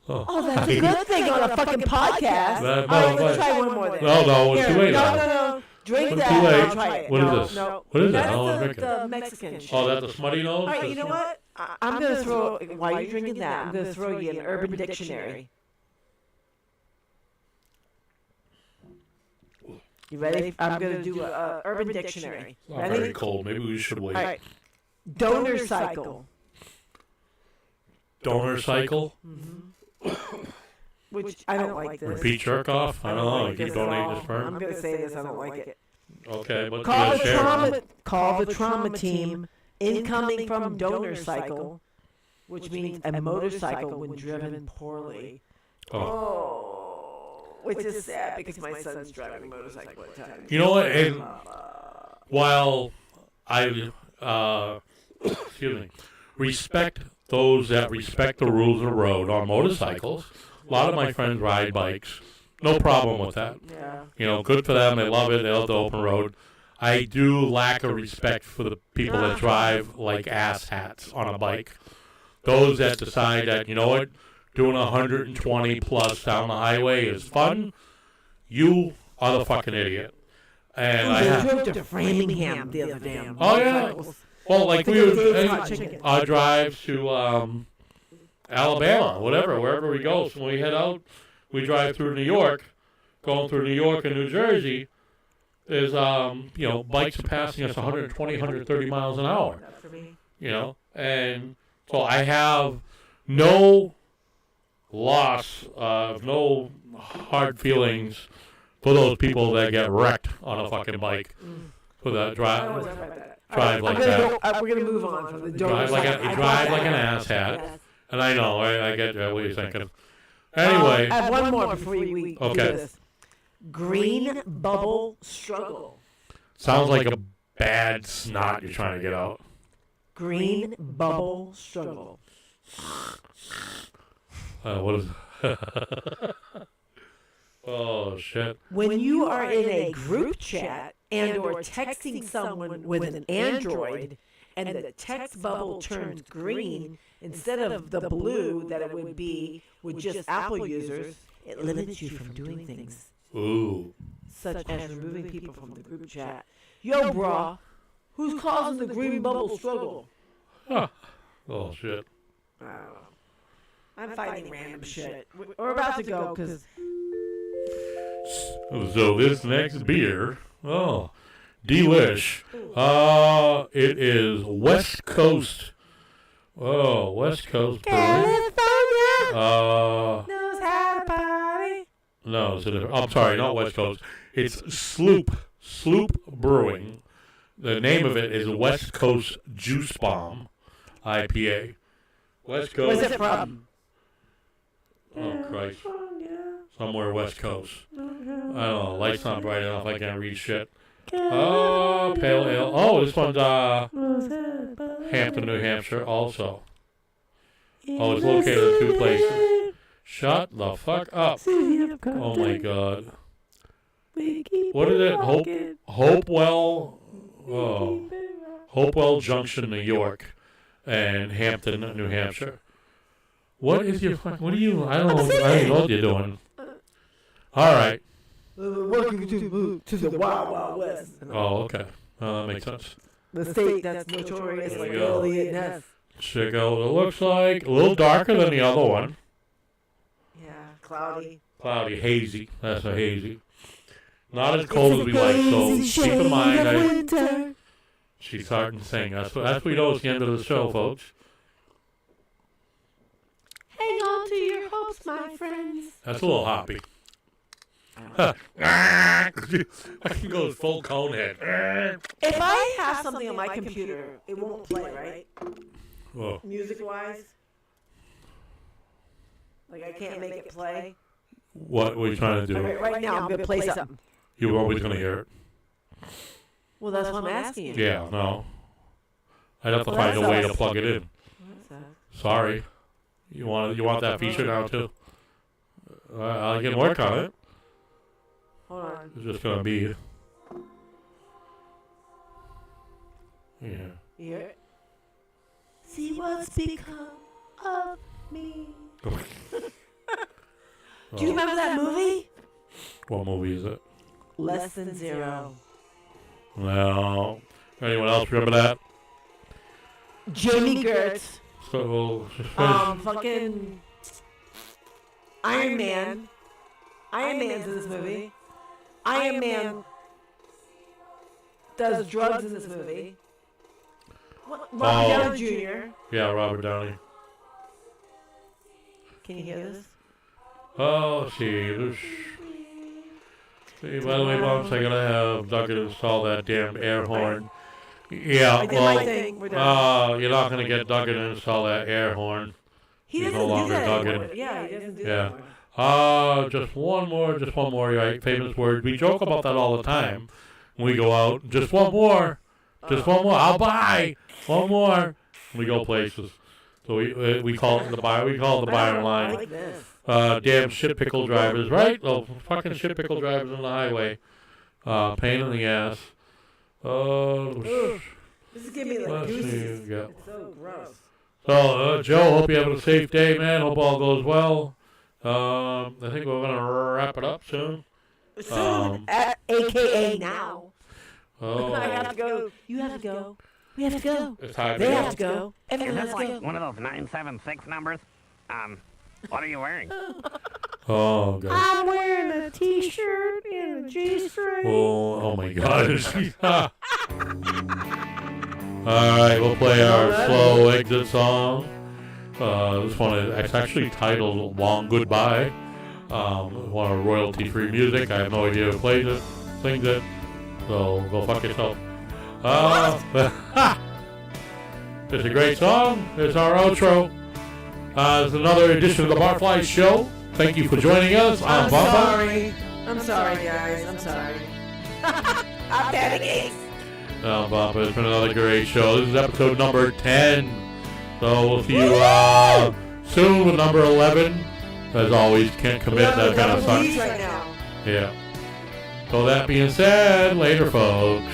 Oh, that's a good thing on a fucking podcast. All right, let's try one more then. No, it's Here, too late. No. Drink It's that too and late. I'll try it. What is No, this? no. What is that? That's I don't want to drink it. the Mexican shit. Oh, that's a smutty nose? All right, you know what? I'm going to throw, while you're drinking that, I'm going to throw you an Urban Dictionary. You ready? I'm going to do a Urban Dictionary. It's not very cold. Maybe we should wait. All right. Donor cycle. Donor cycle? Which I don't like this. Repeat jerk off? I don't know. You This keep donating at the all. sperm? I'm going to say this. I don't like it. Okay, but Call the trauma team. Incoming from donor cycle, which means a motorcycle when driven poorly. Which is sad because my son's driving a motorcycle at times. You know what? And while I excuse me, respect those that respect the rules of the road on motorcycles, a lot of my friends ride bikes. No problem with that. Yeah. You know, good for them. They love it. They love the open road. I do lack a respect for the people that drive like asshats on a bike. Those that decide that, you know what, doing 120 plus down the highway is fun. You are the fucking idiot. And I drove to Framingham the other day. Oh yeah. Well, like we would our drives to Alabama, wherever we go. So when we head out, we drive through New York, going through New York and New Jersey. Is, you know, bikes are passing us 120, 130 miles an hour. That's for me. You know, and so I have no loss, no hard feelings for those people that get wrecked on a fucking bike. For that drive like that. We're going to move on from the Drive like an asshat. Yes. And I know, I get what you're thinking. Anyway. I have one more before we do Okay. this. Green bubble struggle. Sounds like a bad snot you're trying to get out. Green bubble struggle. What is Oh, shit. When you are in a group chat and or texting someone with an Android and the text bubble turns green instead of the blue that it would be with just Apple users, it limits you from doing things Ooh. such as removing people from the group chat. Yo, brah, who's causing the green bubble struggle? Huh. Oh, shit. I don't know. I'm fighting random shit. We're about to go because So this next beer, delish. It is West Coast. Oh, West Coast Brewing. California knows how to party. No, I'm sorry, not West Coast. It's Sloop Brewing. The name of it is West Coast Juice Bomb IPA. West Coast. Where's it from? Oh, Christ. Somewhere West Coast. I don't know. Light's not bright enough. I can't read shit. Oh, pale ale. Oh, this one's Hampton, New Hampshire also. Oh, it's located in 2 places. Shut the fuck up. Oh, my God. What is it? Hopewell Junction, New York, and Hampton, New Hampshire. What is your fuck? What are you? I don't know what you're doing. All right. Welcome to the Wild Wild West. Oh, okay. That makes sense. The state that's notorious There for we go. alien nest. Check out what it looks like. A little darker than the other one. Yeah, cloudy. Cloudy, hazy. That's a hazy. Not as cold as we like, so keep in mind. She's starting to sing. That's what we know. It's the end of the show, folks. Hang on to your hopes, my friends. That's a little hoppy. I can go full cone head. If I have something on my computer, it won't play, right? Whoa. Music-wise? Like, I can't make it play? What are you trying to do? Right now, I'm going to play something. You're always going to hear it. Well, that's what I'm asking you. Yeah, no. I'd have to find a way to plug it in. Sorry. You want that feature now, too? I can work on it. Hold on. It's just going to be... Yeah. You hear it? See what's become of me. Do you remember that movie? What movie is it? Less Than Zero. No. Anyone else remember that? Jamie Gertz. So, Fucking Iron Man. Iron Man's in this movie. Iron Man does drugs in this movie. Robert Downey Jr. Yeah, Robert Downey. Can you hear this? Oh, see. Hey, by the way, Moms, I gotta have Duggan install that damn air horn. Yeah, I did my thing. We're done. you're not gonna get Duggan to install that air horn. He he's doesn't no do longer that Duggan. anymore. Yeah, he doesn't do Yeah. that anymore. Just one more, right? Famous word. We joke about that all the time. When we go out, just one more. Just one more. I'll buy. One more. We go places. So we call it the buy. We call it the Byron I line. like this. Damn shit pickle drivers, right? Oh, fucking shit pickle drivers on the highway. Pain in the ass. This is giving me like Let's gooses. see. Yeah. It's so gross. So, Joe, hope you have a safe day, man. Hope all goes well. I think we're gonna wrap it up soon. Soon, AKA now. Oh, I have to go. You have to go. We have to go. it's time to They go. have to go. Everyone Is has this to like go. one of those 976 numbers? What are you wearing? Oh, God. I'm wearing a t-shirt and a G-string. Oh my God. All right, we'll play our slow exit song. This one it's actually titled "Long Goodbye." One of royalty-free music. I have no idea who plays it, sings it. So go fuck yourself. It's a great song. It's our outro. It's another edition of the Barflies Show. Thank you for joining us. I'm Bumpa. sorry. I'm sorry, guys. I'm sorry. I'm Pattycakes. I'm Bumpa. It's been another great show. This is episode number 10. So we'll see you soon with number 11. As always, can't commit that kind of stuff. Right now. Yeah. So that being said, later, folks.